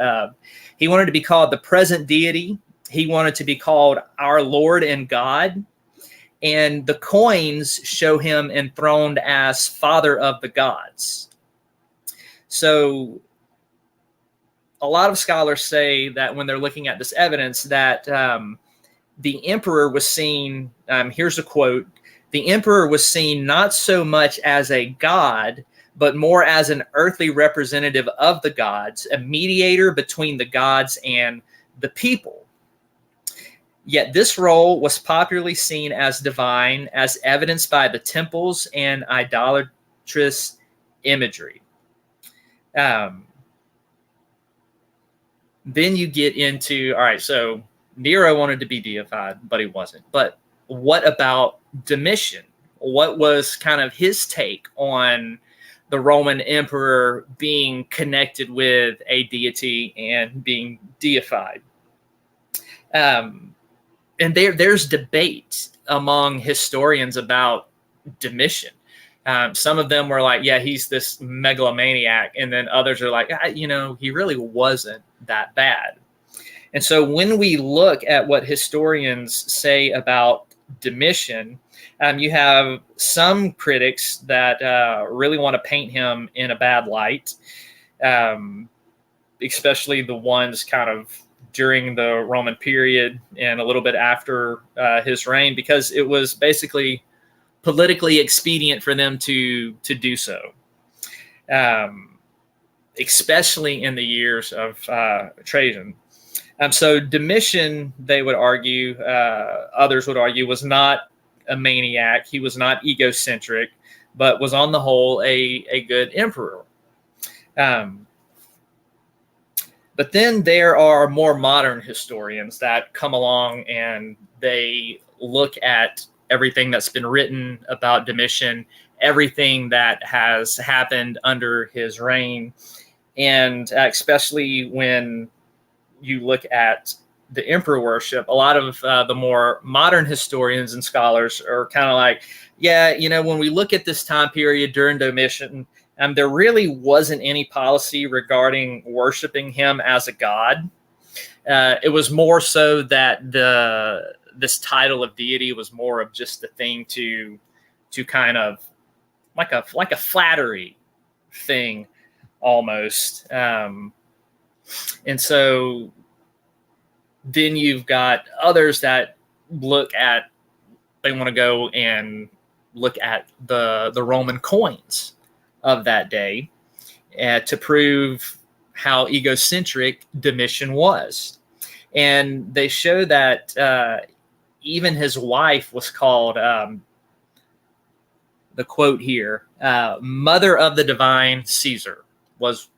He wanted to be called the present deity. He wanted to be called our Lord and God. And the coins show him enthroned as Father of the Gods. So a lot of scholars say that when they're looking at this evidence that the emperor was seen, here's a quote, the emperor was seen not so much as a god, but more as an earthly representative of the gods, a mediator between the gods and the people. Yet this role was popularly seen as divine, as evidenced by the temples and idolatrous imagery. Then you get into, all right, so Nero wanted to be deified, but he wasn't. But what about Domitian? What was kind of his take on the Roman emperor being connected with a deity and being deified? And there's debate among historians about Domitian. Some of them were like, yeah, he's this megalomaniac. And then others are like, he really wasn't that bad. And so when we look at what historians say about Domitian, you have some critics that really want to paint him in a bad light, especially the ones kind of during the Roman period and a little bit after his reign, because it was basically politically expedient for them to do so, especially in the years of Trajan. So Domitian, they would argue, others would argue, was not a maniac. He was not egocentric, but was on the whole a good emperor. But then there are more modern historians that come along and they look at everything that's been written about Domitian, everything that has happened under his reign, and especially when you look at the emperor worship, a lot of the more modern historians and scholars are kind of like, yeah, when we look at this time period during Domitian, there really wasn't any policy regarding worshiping him as a god. It was more so that this title of deity was more of just a thing to kind of like a flattery thing almost. And so then you've got others that they want to go and look at the Roman coins of that day to prove how egocentric Domitian was. And they show that even his wife was called, the quote here, Mother of the Divine Caesar was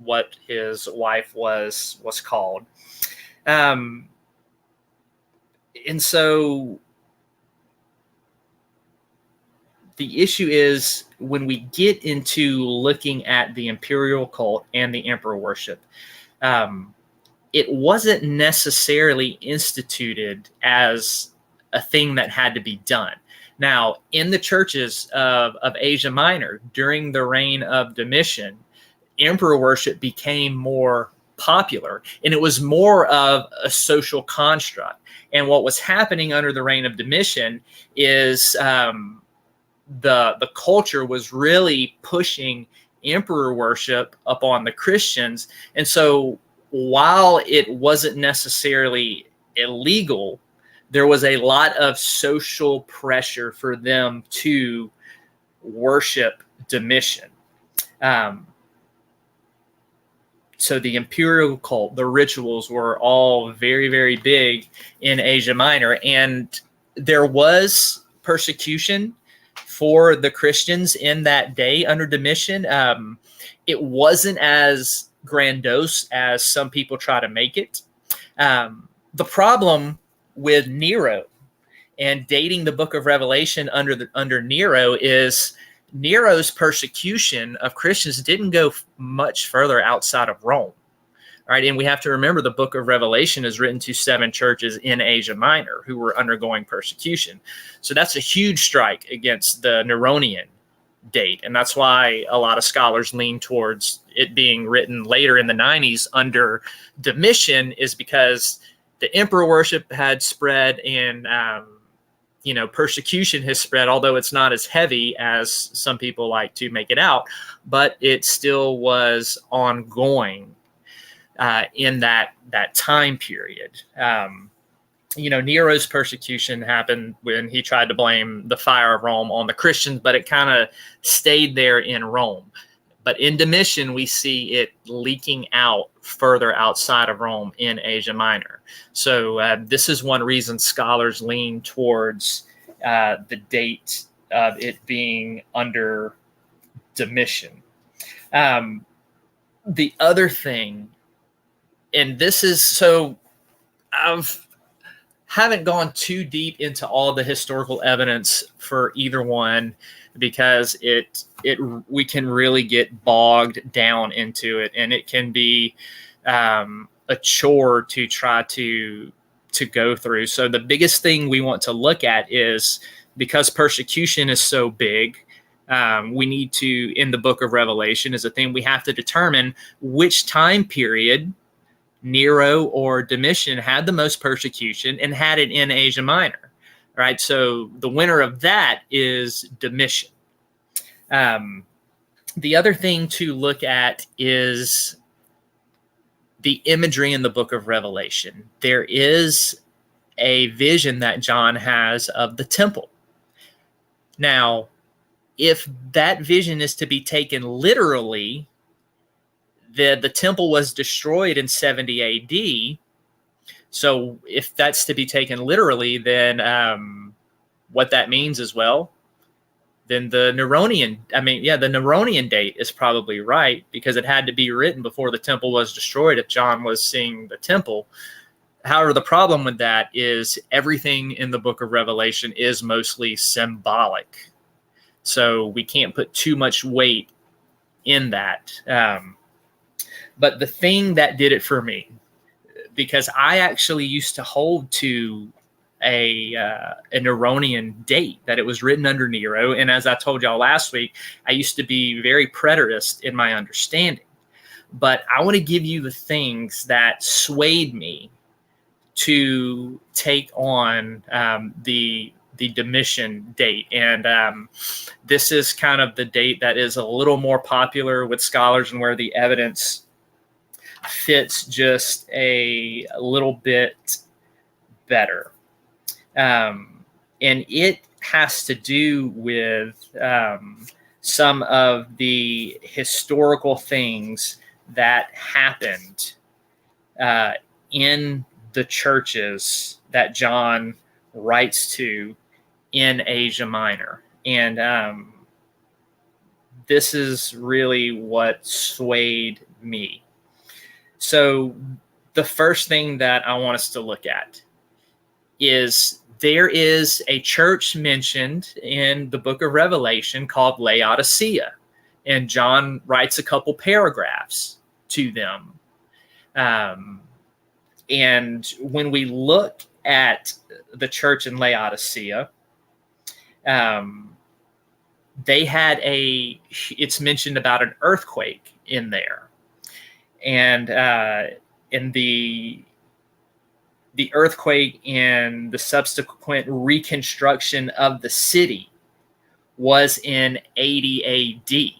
what his wife was called. And so the issue is when we get into looking at the imperial cult and the emperor worship, it wasn't necessarily instituted as a thing that had to be done. Now, in the churches of Asia Minor, during the reign of Domitian, emperor worship became more popular, and it was more of a social construct. And what was happening under the reign of Domitian is the culture was really pushing emperor worship upon the Christians. And so while it wasn't necessarily illegal, there was a lot of social pressure for them to worship Domitian. So the imperial cult, the rituals were all very, very big in Asia Minor. And there was persecution for the Christians in that day under Domitian. It wasn't as grandiose as some people try to make it. The problem with Nero and dating the book of Revelation under Nero is Nero's persecution of Christians didn't go much further outside of Rome. All right, and we have to remember the book of Revelation is written to 7 churches in Asia Minor who were undergoing persecution. So that's a huge strike against the Neronian date. And that's why a lot of scholars lean towards it being written later in the 90s under Domitian, is because the emperor worship had spread and persecution has spread, although it's not as heavy as some people like to make it out, but it still was ongoing in that time period. Nero's persecution happened when he tried to blame the fire of Rome on the Christians, but it kind of stayed there in Rome. But in Domitian, we see it leaking out further outside of Rome in Asia Minor. So this is one reason scholars lean towards the date of it being under Domitian. The other thing, and this is, so haven't gone too deep into all the historical evidence for either one, because we can really get bogged down into it, and it can be a chore to try to go through. So the biggest thing we want to look at is, because persecution is so big, we need to, in the book of Revelation, is a thing we have to determine which time period Nero or Domitian had the most persecution and had it in Asia Minor. Right, so the winner of that is Domitian. The other thing to look at is the imagery in the book of Revelation. There is a vision that John has of the temple. Now, if that vision is to be taken literally, the temple was destroyed in 70 AD. So if that's to be taken literally, then what that means is, well, then the Neronian date is probably right, because it had to be written before the temple was destroyed if John was seeing the temple. However, the problem with that is everything in the book of Revelation is mostly symbolic. So we can't put too much weight in that. But the thing that did it for me, because I actually used to hold to a Neronian date, that it was written under Nero. And as I told y'all last week, I used to be very preterist in my understanding. But I want to give you the things that swayed me to take on the Domitian date. And this is kind of the date that is a little more popular with scholars and where the evidence fits just a little bit better. And it has to do with some of the historical things that happened in the churches that John writes to in Asia Minor. And this is really what swayed me. So the first thing that I want us to look at is there is a church mentioned in the book of Revelation called Laodicea, and John writes a couple paragraphs to them. And when we look at the church in Laodicea, they had it's mentioned about an earthquake in there. And in the earthquake and the subsequent reconstruction of the city was in 80 AD.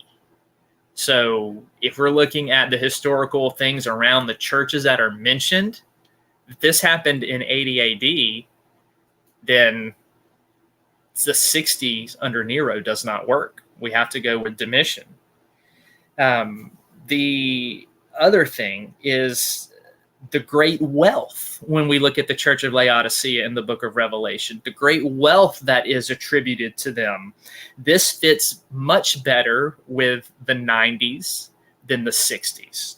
So if we're looking at the historical things around the churches that are mentioned, if this happened in 80 AD, then the 60s under Nero does not work. We have to go with Domitian. The other thing is the great wealth. When we look at the Church of Laodicea in the book of Revelation, the great wealth that is attributed to them, this fits much better with the 90s than the 60s.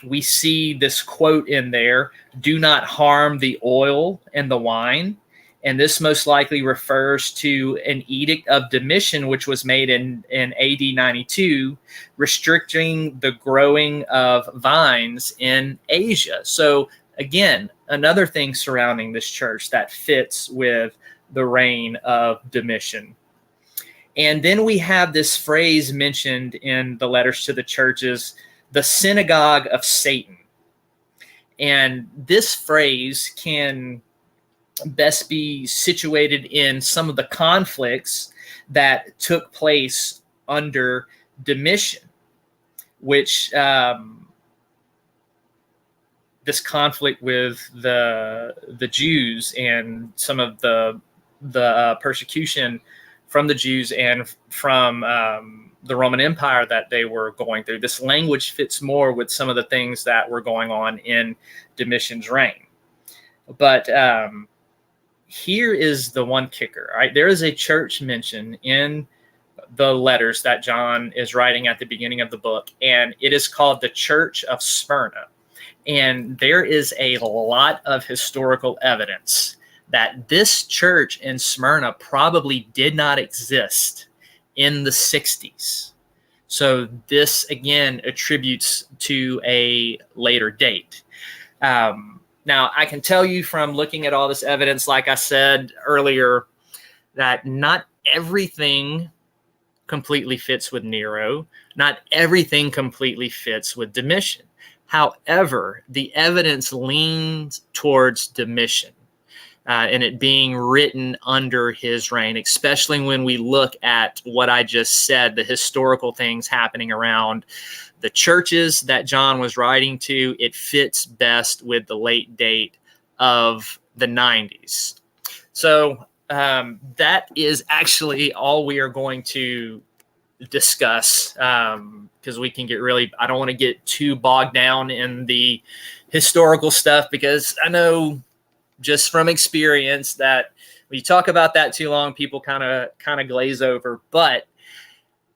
We see this quote in there, "Do not harm the oil and the wine." And this most likely refers to an edict of Domitian, which was made in AD 92, restricting the growing of vines in Asia. So again, another thing surrounding this church that fits with the reign of Domitian. And then we have this phrase mentioned in the letters to the churches, the synagogue of Satan. And this phrase can best be situated in some of the conflicts that took place under Domitian, which this conflict with the Jews and some of the persecution from the Jews and from the Roman Empire that they were going through. This language fits more with some of the things that were going on in Domitian's reign. But here is the one kicker, right? There is a church mentioned in the letters that John is writing at the beginning of the book, and it is called the Church of Smyrna. And there is a lot of historical evidence that this church in Smyrna probably did not exist in the 60s. So this, again, attributes to a later date. Now, I can tell you from looking at all this evidence, like I said earlier, that not everything completely fits with Nero. Not everything completely fits with Domitian. However, the evidence leans towards Domitian and it being written under his reign, especially when we look at what I just said, the historical things happening around the churches that John was writing to. It fits best with the late date of the 90s. So that is actually all we are going to discuss, because we can get really, I don't want to get too bogged down in the historical stuff, because I know just from experience that when you talk about that too long, people kind of glaze over. But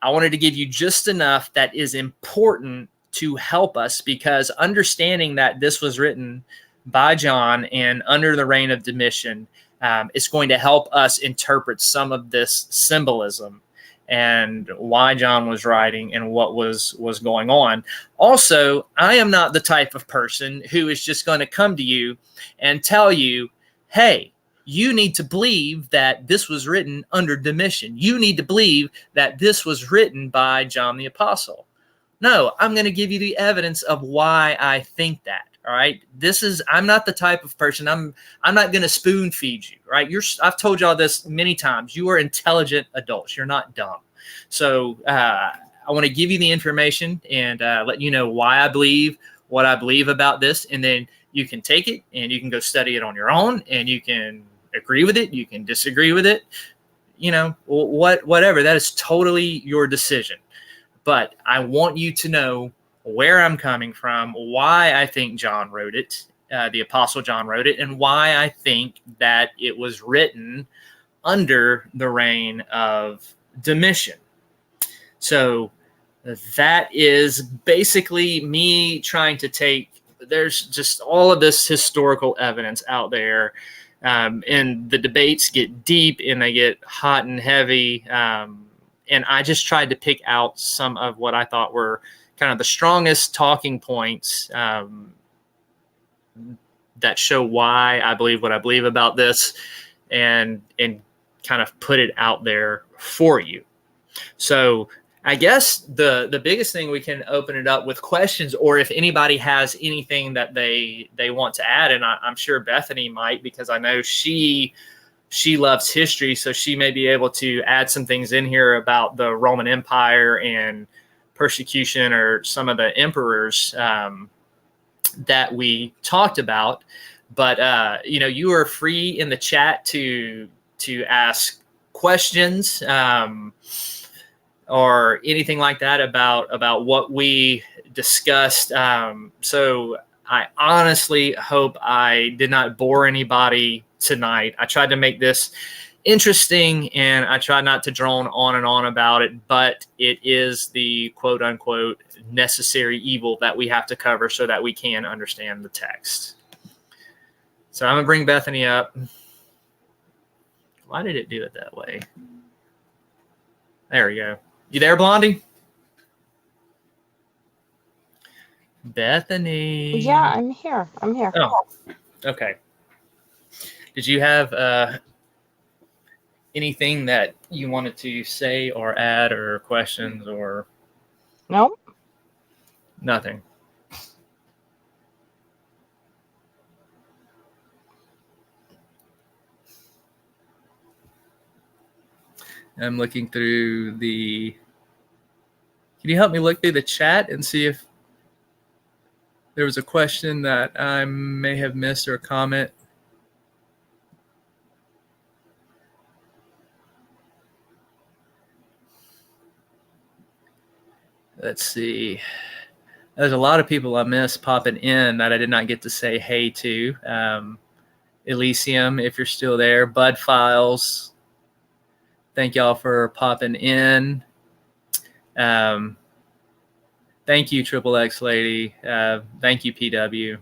I wanted to give you just enough that is important to help us, because understanding that this was written by John and under the reign of Domitian is going to help us interpret some of this symbolism and why John was writing and what was going on. Also, I am not the type of person who is just going to come to you and tell you, hey, you need to believe that this was written under Domitian. You need to believe that this was written by John the Apostle. No, I'm going to give you the evidence of why I think that. All right. I'm not the type of person. I'm not going to spoon feed you. Right. I've told y'all this many times. You are intelligent adults. You're not dumb. So I want to give you the information and let you know why I believe what I believe about this. And then you can take it and you can go study it on your own, and you can agree with it. You can disagree with it. You know, whatever. That is totally your decision. But I want you to know where I'm coming from, why I think John wrote it, the Apostle John wrote it, and why I think that it was written under the reign of Domitian. So that is basically me trying to there's just all of this historical evidence out there, and the debates get deep and they get hot and heavy, I just tried to pick out some of what I thought were kind of the strongest talking points that show why I believe what I believe about this, and kind of put it out there for you. So I guess the biggest thing, we can open it up with questions, or if anybody has anything that they want to add. And I'm sure Bethany might, because I know she loves history, so she may be able to add some things in here about the Roman Empire and persecution, or some of the emperors that we talked about. But you are free in the chat to ask questions or anything like that about what we discussed. So I honestly hope I did not bore anybody tonight. I tried to make this interesting, and I tried not to drone on and on about it, but it is the quote unquote necessary evil that we have to cover so that we can understand the text. So I'm gonna bring Bethany up. Why did it do it that way? There we go. You there, Blondie? Bethany. Yeah, I'm here. Oh, okay. Did you have anything that you wanted to say or add, or questions, or No. nothing? I'm looking through the... Can you help me look through the chat and see if there was a question that I may have missed, or a comment? Let's see. There's a lot of people I missed popping in that I did not get to say hey to. Elysium, if you're still there. Bud Files, thank y'all for popping in. Thank you, Triple X Lady. Thank you, PW.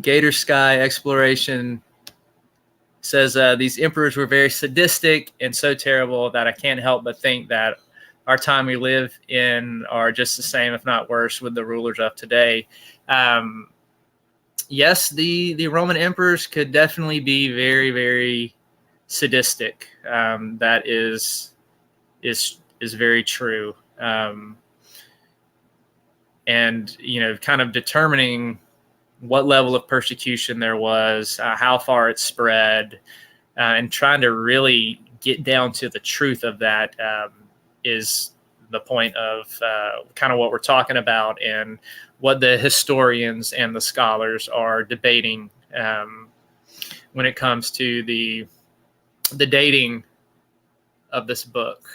Gator Sky Exploration says these emperors were very sadistic and so terrible that I can't help but think that our time we live in are just the same, if not worse, with the rulers of today. Yes, the Roman emperors could definitely be very, very sadistic. That is very true. And kind of determining what level of persecution there was, how far it spread, and trying to really get down to the truth of that is the point of kind of what we're talking about, and what the historians and the scholars are debating when it comes to the dating of this book.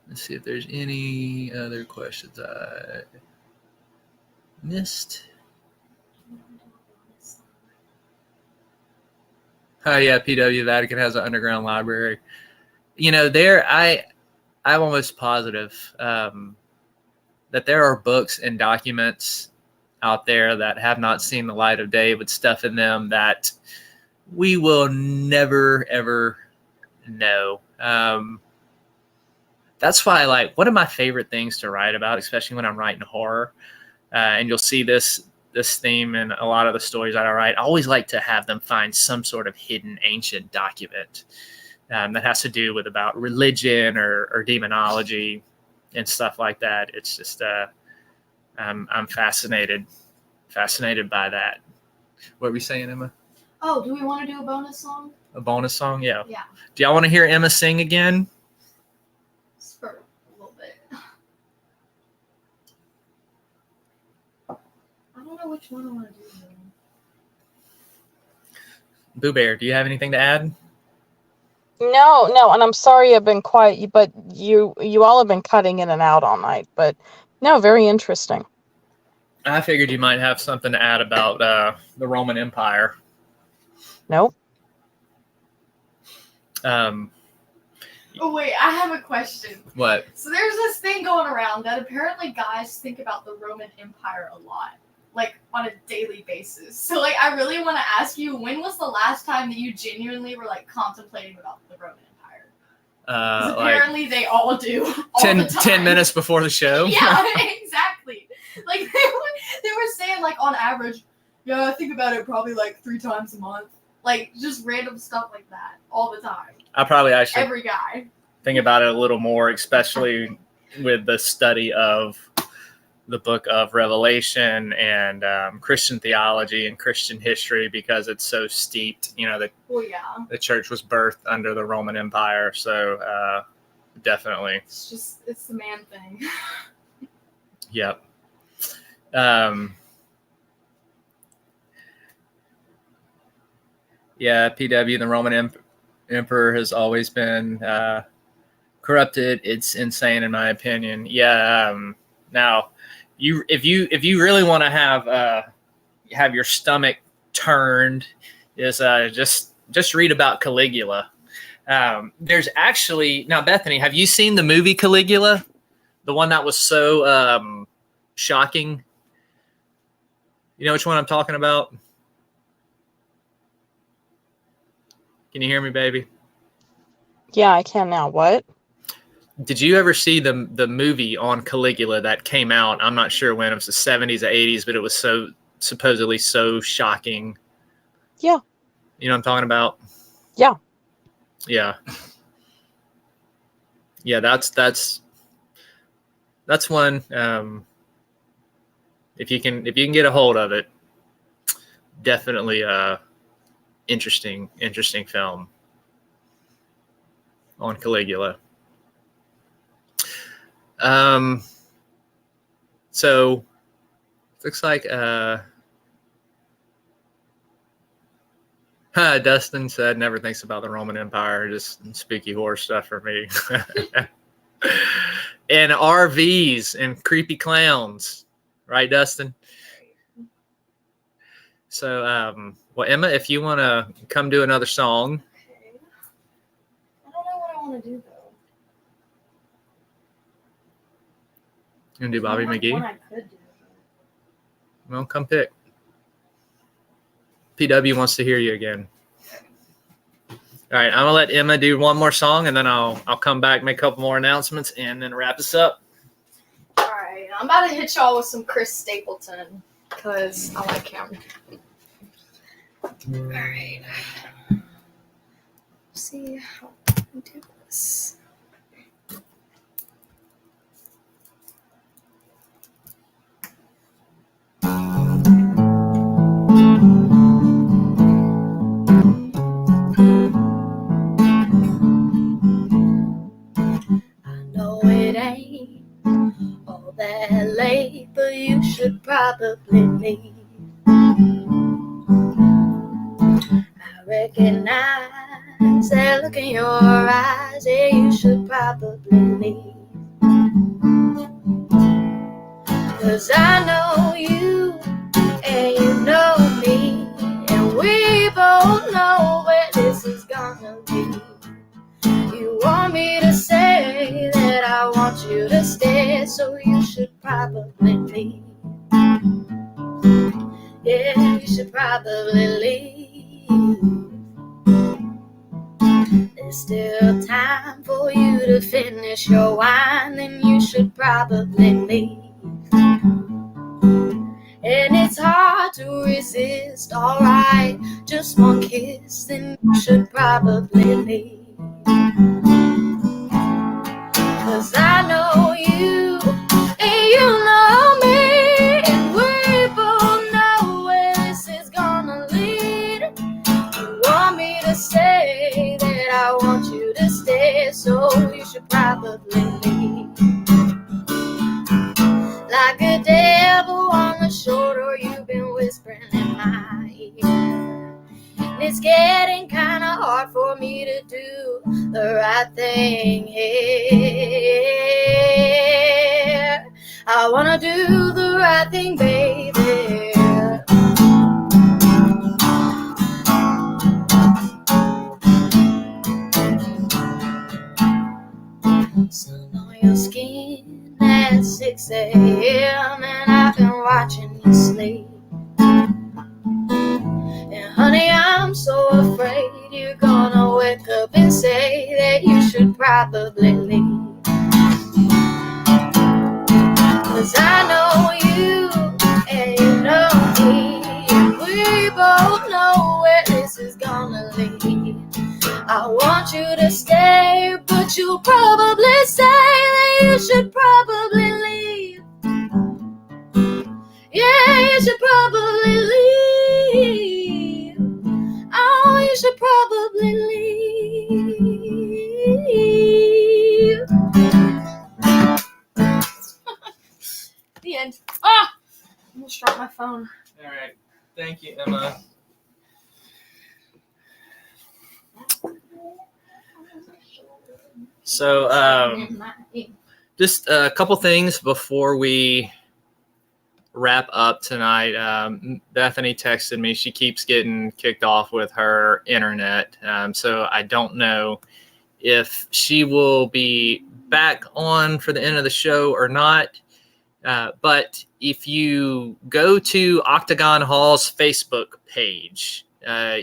Let's see if there's any other questions I missed. Oh yeah, PW Vatican has an underground library. I'm almost positive that there are books and documents out there that have not seen the light of day, with stuff in them that we will never ever know. That's why, one of my favorite things to write about, especially when I'm writing horror, and you'll see this theme in a lot of the stories that I write, I always like to have them find some sort of hidden ancient document that has to do with about religion or demonology and stuff like that. It's just I'm fascinated by that. What were you saying, Emma? Oh, do we want to do a bonus song? A bonus song? Yeah. Yeah. Do y'all want to hear Emma sing again? For a little bit. I don't know which one I want to do. Boo Bear, do you have anything to add? No, and I'm sorry I've been quiet, but you all have been cutting in and out all night. But no, very interesting. I figured you might have something to add about the Roman Empire. Nope. Oh wait, I have a question. What? So there's this thing going around that apparently guys think about the Roman Empire a lot, like on a daily basis. So like, I really want to ask you, when was the last time that you genuinely were like contemplating about the Roman Empire? Apparently they all do. All 10 the time. 10 minutes before the show. Yeah, exactly. Like they were saying like on average, yeah, I think about it probably like 3 times a month. Like just random stuff like that all the time. I probably actually Every guy. think about it a little more, especially with the study of the book of Revelation and Christian theology and Christian history, because it's so steeped. You know, the church was birthed under the Roman Empire. So definitely. It's the man thing. Yep. Yeah, PW, the Roman Emperor has always been corrupted. It's insane, in my opinion. Yeah. Now, if you really want to have your stomach turned, is just read about Caligula. There's actually, now, Bethany, have you seen the movie Caligula? The one that was so shocking. You know which one I'm talking about? Can you hear me, baby? Yeah, I can now. What? Did you ever see the movie on Caligula that came out? I'm not sure when. It was the 70s or 80s, but it was so supposedly so shocking. Yeah. You know what I'm talking about? Yeah. Yeah. Yeah, that's one. If you can get a hold of it, definitely interesting film on Caligula. So looks like Dustin said never thinks about the Roman Empire, just spooky horror stuff for me. And RVs and creepy clowns, right, Dustin? So well, Emma, if you want to come do another song. Okay. I don't know what I want to do though. You want to do Bobby McGee? One I could do. Well, come pick. PW wants to hear you again. All right, I'm gonna let Emma do one more song, and then I'll come back, make a couple more announcements, and then wrap us up. All right, I'm about to hit y'all with some Chris Stapleton because I like him. All right, let's see how I can do this. That late, but you should probably leave. I recognize that look in your eyes. Yeah, you should probably leave. 'Cause I know you and you know me, and we both know where this is gonna be. You want me to say that I want you to stay, so you should probably leave. Yeah, you should probably leave. There's still time for you to finish your wine, then you should probably leave. And it's hard to resist, alright, just one kiss, then you should probably leave. 'Cause I know you, and you know me, and we both know where this is gonna lead. You want me to say that I want you to stay, so you should probably leave. Like a devil on the shoulder, you've been whispering in my ear. It's getting kinda hard for me to do the right thing here. I wanna do the right thing, baby. at 6 a.m. and I've been watching you sleep. And honey, I'm so afraid you're gonna wake up and say that you should probably leave. 'Cause I know you and you know me, and we both know where this is gonna lead. I want you to stay, but you'll probably say that you should probably leave. Yeah, you should probably leave. Oh, you should probably leave. The end. Ah! I almost dropped my phone. All right. Thank you, Emma. So, just a couple things before we wrap up tonight. Bethany texted me. She keeps getting kicked off with her internet. So I don't know if she will be back on for the end of the show or not. But if you go to Octagon Hall's Facebook page,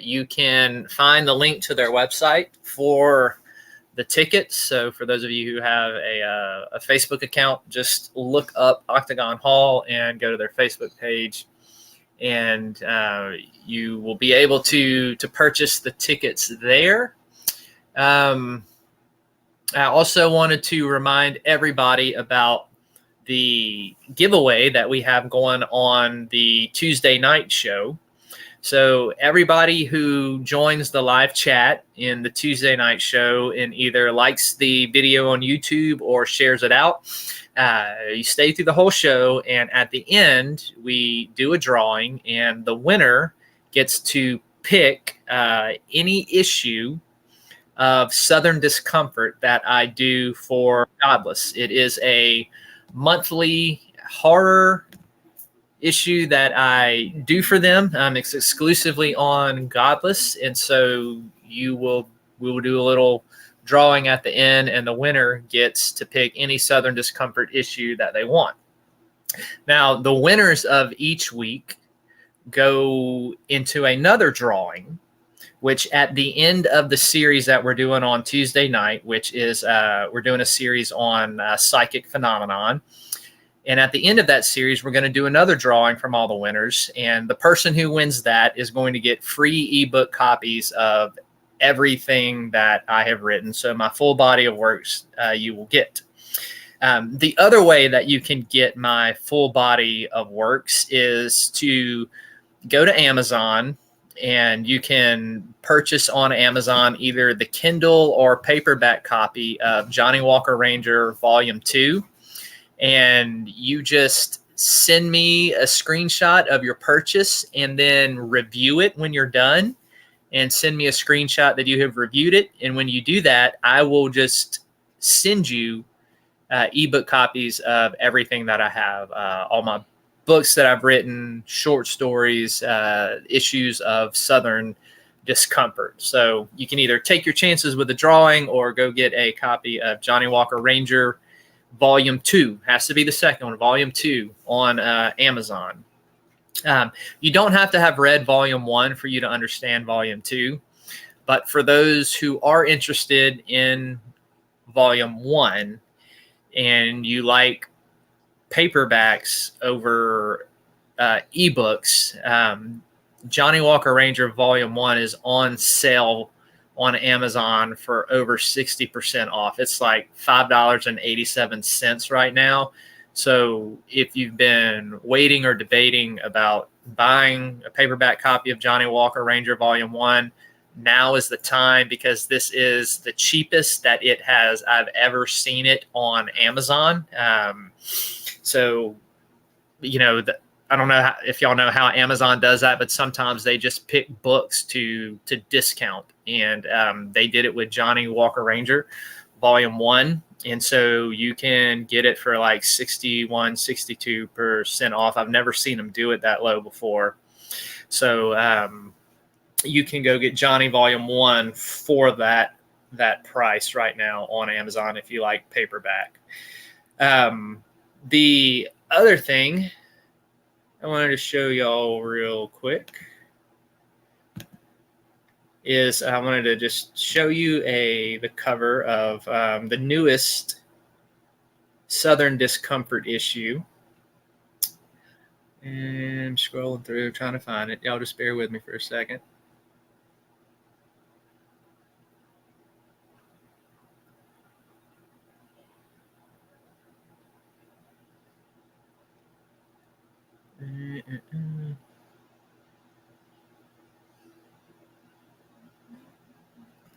you can find the link to their website for the tickets. So for those of you who have a Facebook account, just look up Octagon Hall and go to their Facebook page, and you will be able to purchase the tickets there. I also wanted to remind everybody about the giveaway that we have going on the Tuesday night show. So everybody who joins the live chat in the Tuesday night show and either likes the video on YouTube or shares it out, you stay through the whole show, and at the end we do a drawing, and the winner gets to pick any issue of Southern Discomfort that I do for Godless. It is a monthly horror issue that I do for them. It's exclusively on Godless, and so we will do a little drawing at the end, and the winner gets to pick any Southern Discomfort issue that they want. Now, the winners of each week go into another drawing, which at the end of the series that we're doing on Tuesday night, which is we're doing a series on psychic phenomenon. And at the end of that series, we're going to do another drawing from all the winners. And the person who wins that is going to get free ebook copies of everything that I have written. So my full body of works you will get. The other way that you can get my full body of works is to go to Amazon, and you can purchase on Amazon either the Kindle or paperback copy of Johnny Walker Ranger Volume 2. And you just send me a screenshot of your purchase and then review it when you're done, and send me a screenshot that you have reviewed it. And when you do that, I will just send you ebook copies of everything that I have, all my books that I've written, short stories, issues of Southern Discomfort. So you can either take your chances with the drawing or go get a copy of Johnny Walker Ranger Volume 2. Has to be the second one, Volume 2, on Amazon. You don't have to have read Volume 1 for you to understand Volume 2. But for those who are interested in Volume 1 and you like paperbacks over ebooks, Johnny Walker Ranger Volume 1 is on sale on Amazon for over 60% off. It's like $5.87 right now. So if you've been waiting or debating about buying a paperback copy of Johnny Walker Ranger Volume 1, now is the time, because this is the cheapest that I've ever seen it on Amazon. So, you know, I don't know if y'all know how Amazon does that, but sometimes they just pick books to discount. And they did it with Johnny Walker Ranger Volume 1. And so you can get it for like 61, 62% off. I've never seen them do it that low before. So you can go get Johnny Volume 1 for that price right now on Amazon if you like paperback. The other thing I wanted to show y'all real quick is I wanted to just show you the cover of the newest Southern Discomfort issue. And I'm scrolling through trying to find it. Y'all just bear with me for a second.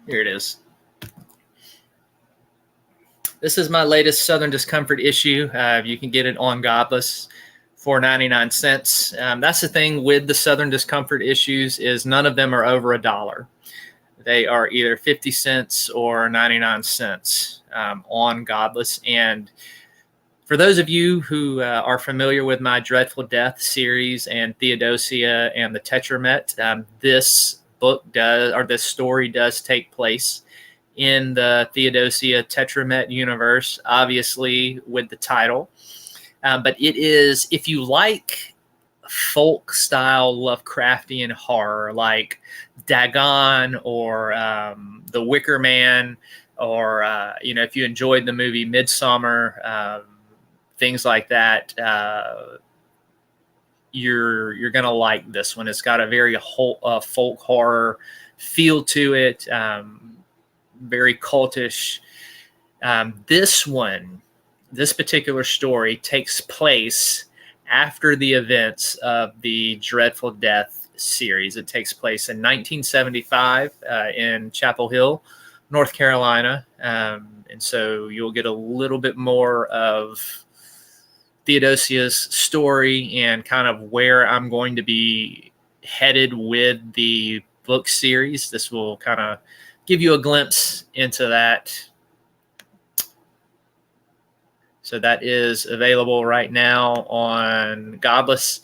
Here it is. This is my latest Southern Discomfort issue. You can get it on Godless for 99 cents. That's the thing with the Southern Discomfort issues is none of them are over $1. They are either 50 cents or 99 cents on Godless. And for those of you who are familiar with my Dreadful Death series and Theodosia and the Tetramet, this book does, or this story does take place in the Theodosia Tetramet universe, obviously with the title. But it is, if you like folk style Lovecraftian horror like Dagon or The Wicker Man, or if you enjoyed the movie Midsummer, things like that, you're gonna like this one. It's got a very folk horror feel to it, very cultish. This particular story takes place after the events of the Dreadful Death series. It takes place in 1975 in Chapel Hill, North Carolina, and so you'll get a little bit more of Theodosia's story and kind of where I'm going to be headed with the book series. This will kind of give you a glimpse into that. So that is available right now on Godless.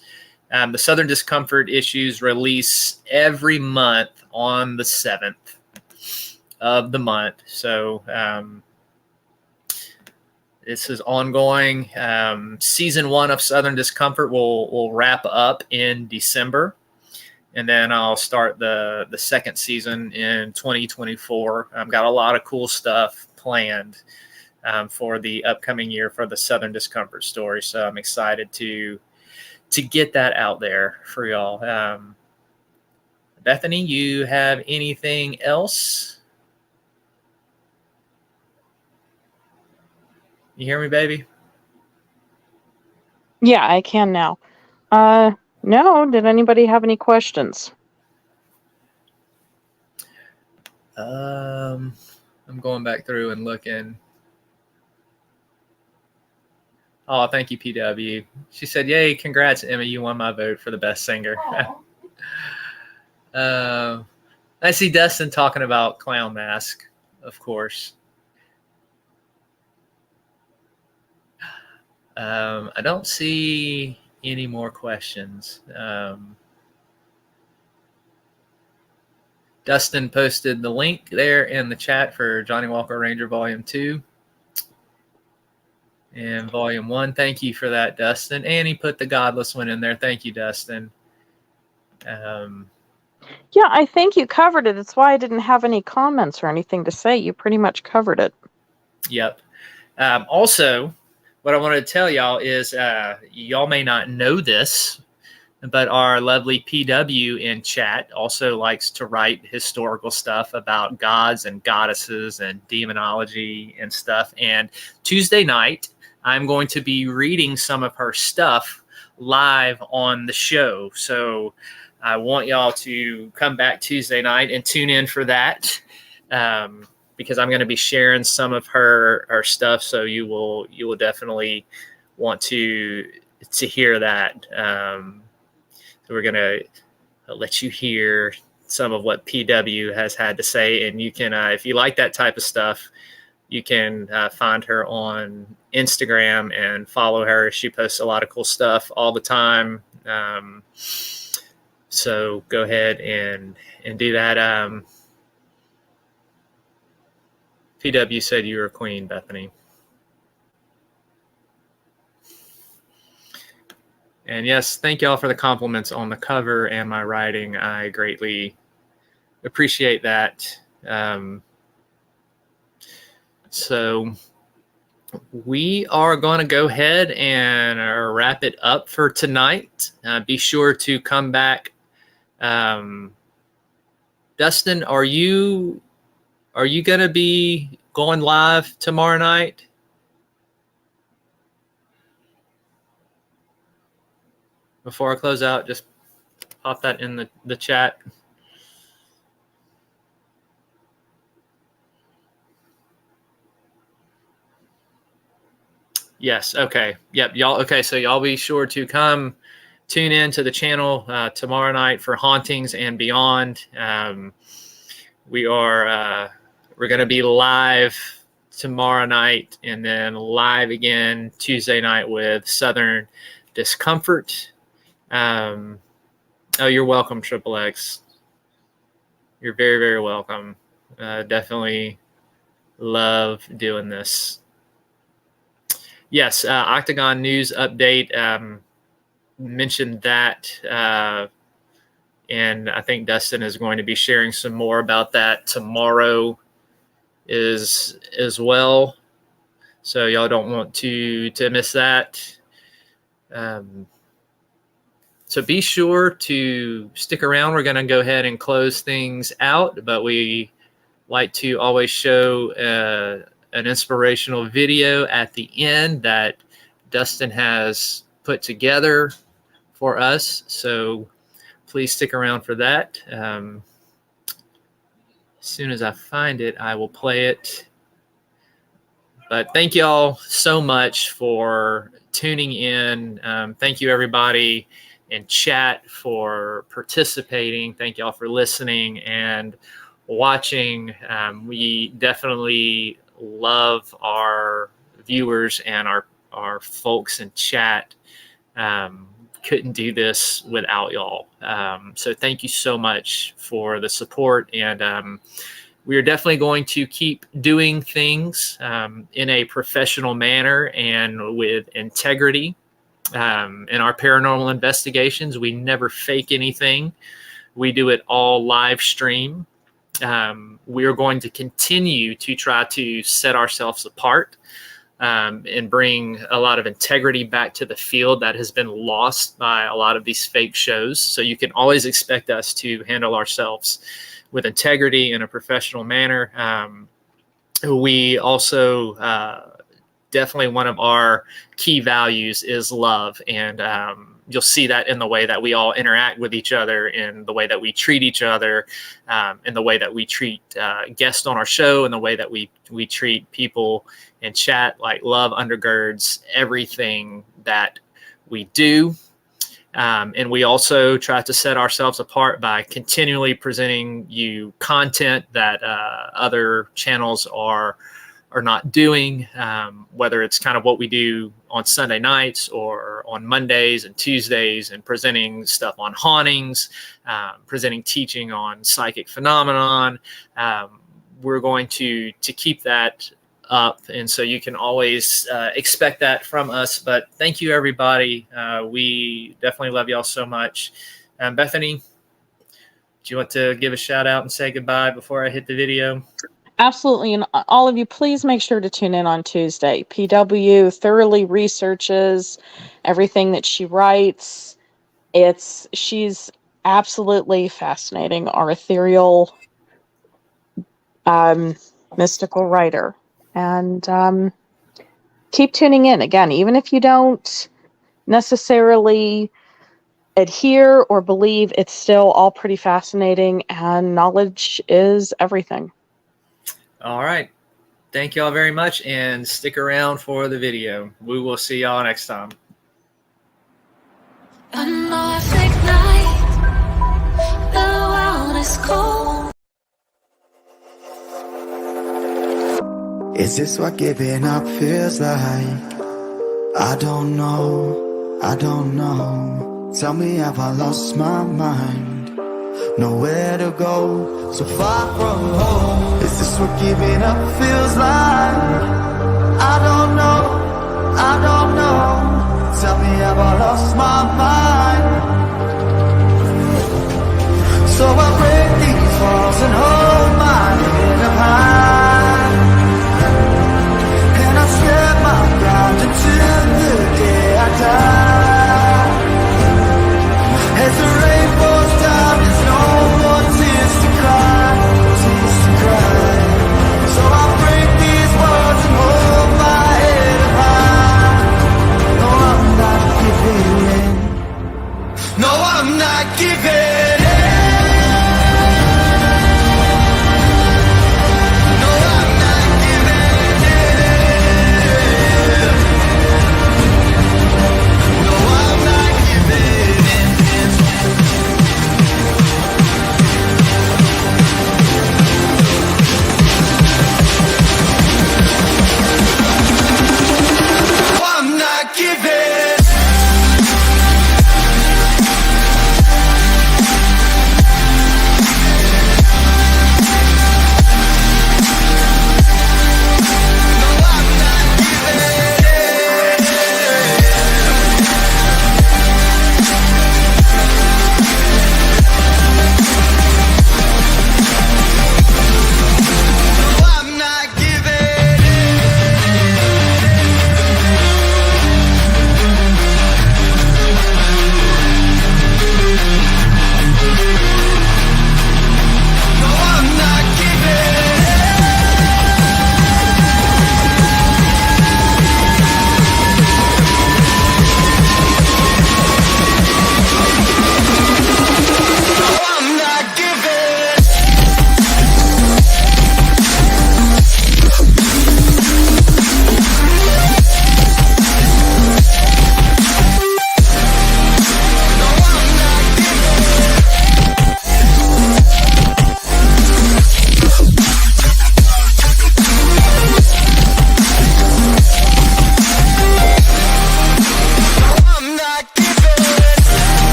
The Southern Discomfort issues release every month on the 7th of the month. So this is ongoing. Season 1 of Southern Discomfort will wrap up in December. And then I'll start the second season in 2024. I've got a lot of cool stuff planned for the upcoming year for the Southern Discomfort story. So I'm excited to get that out there for y'all. Bethany, you have anything else? You hear me, baby? Yeah, I can now. No, did anybody have any questions? I'm going back through and looking. Oh, thank you, PW. She said, yay, congrats, Emma. You won my vote for the best singer. I see Dustin talking about Clown Mask, of course. I don't see any more questions. Dustin posted the link there in the chat for Johnny Walker Ranger Volume 2 and Volume 1. Thank you for that, Dustin. And he put the Godless one in there. Thank you, Dustin. Yeah, I think you covered it. That's why I didn't have any comments or anything to say. You pretty much covered it. Yep. Also, what I wanted to tell y'all is y'all may not know this, but our lovely PW in chat also likes to write historical stuff about gods and goddesses and demonology and stuff. And Tuesday night, I'm going to be reading some of her stuff live on the show. So I want y'all to come back Tuesday night and tune in for that, because I'm going to be sharing some of her stuff. So you will definitely want to hear that. So we're going to let you hear some of what PW has had to say. And you can, if you like that type of stuff, you can find her on Instagram and follow her. She posts a lot of cool stuff all the time. So go ahead and do that. PW said you were a queen, Bethany. And yes, thank y'all for the compliments on the cover and my writing. I greatly appreciate that. So we are going to go ahead and wrap it up for tonight. Be sure to come back. Dustin, are you going to be going live tomorrow night? Before I close out, just pop that in the chat. Yes. Okay. Yep. Y'all. Okay. So y'all be sure to come tune in to the channel tomorrow night for Hauntings and Beyond. We're going to be live tomorrow night and then live again Tuesday night with Southern Discomfort. Oh, you're welcome, Triple X. You're very, very welcome. Definitely love doing this. Yes, Octagon news update. Mentioned that, and I think Dustin is going to be sharing some more about that tomorrow as well. So y'all don't want to miss that. So be sure to stick around. We're going to go ahead and close things out, but we like to always show an inspirational video at the end that Dustin has put together for us. So please stick around for that. As soon as I find it, I will play it. But thank you all so much for tuning in. Thank you, everybody in chat, for participating. Thank you all for listening and watching. We definitely love our viewers and our folks in chat. Couldn't do this without y'all. So thank you so much for the support. And we are definitely going to keep doing things in a professional manner and with integrity. In our paranormal investigations, we never fake anything. We do it all live stream. We are going to continue to try to set ourselves apart and bring a lot of integrity back to the field that has been lost by a lot of these fake shows. So you can always expect us to handle ourselves with integrity in a professional manner. We also definitely, one of our key values is love. And you'll see that in the way that we all interact with each other, in the way that we treat each other, in the way that we treat guests on our show, and the way that we treat people in chat. Like, love undergirds everything that we do. And we also try to set ourselves apart by continually presenting you content that other channels are not doing, whether it's kind of what we do on Sunday nights or on Mondays and Tuesdays, and presenting stuff on hauntings, presenting teaching on psychic phenomenon. We're going to keep that up, and so you can always expect that from us. But thank you, everybody. We definitely love y'all so much. Bethany, do you want to give a shout out and say goodbye before I hit the video? Absolutely. And all of you, please make sure to tune in on Tuesday. PW thoroughly researches everything that she writes. She's absolutely fascinating, our ethereal, mystical writer. And keep tuning in. Again, even if you don't necessarily adhere or believe, it's still all pretty fascinating, and knowledge is everything. All right. Thank you all very much, and stick around for the video. We will see y'all next time. A Norfolk night, the world is cold. Is this what giving up feels like? I don't know, I don't know. Tell me, have I lost my mind? Nowhere to go, so far from home. Is this what giving up feels like? I don't know, I don't know. Tell me, have I lost my my mind. So I break these walls and hold my head up high, and I stand my ground until the day I die. As the rain falls down, there's no more tears to cry, tears to cry. So I break these walls and hold my head up high. No, I'm not giving in. No, I'm not giving in.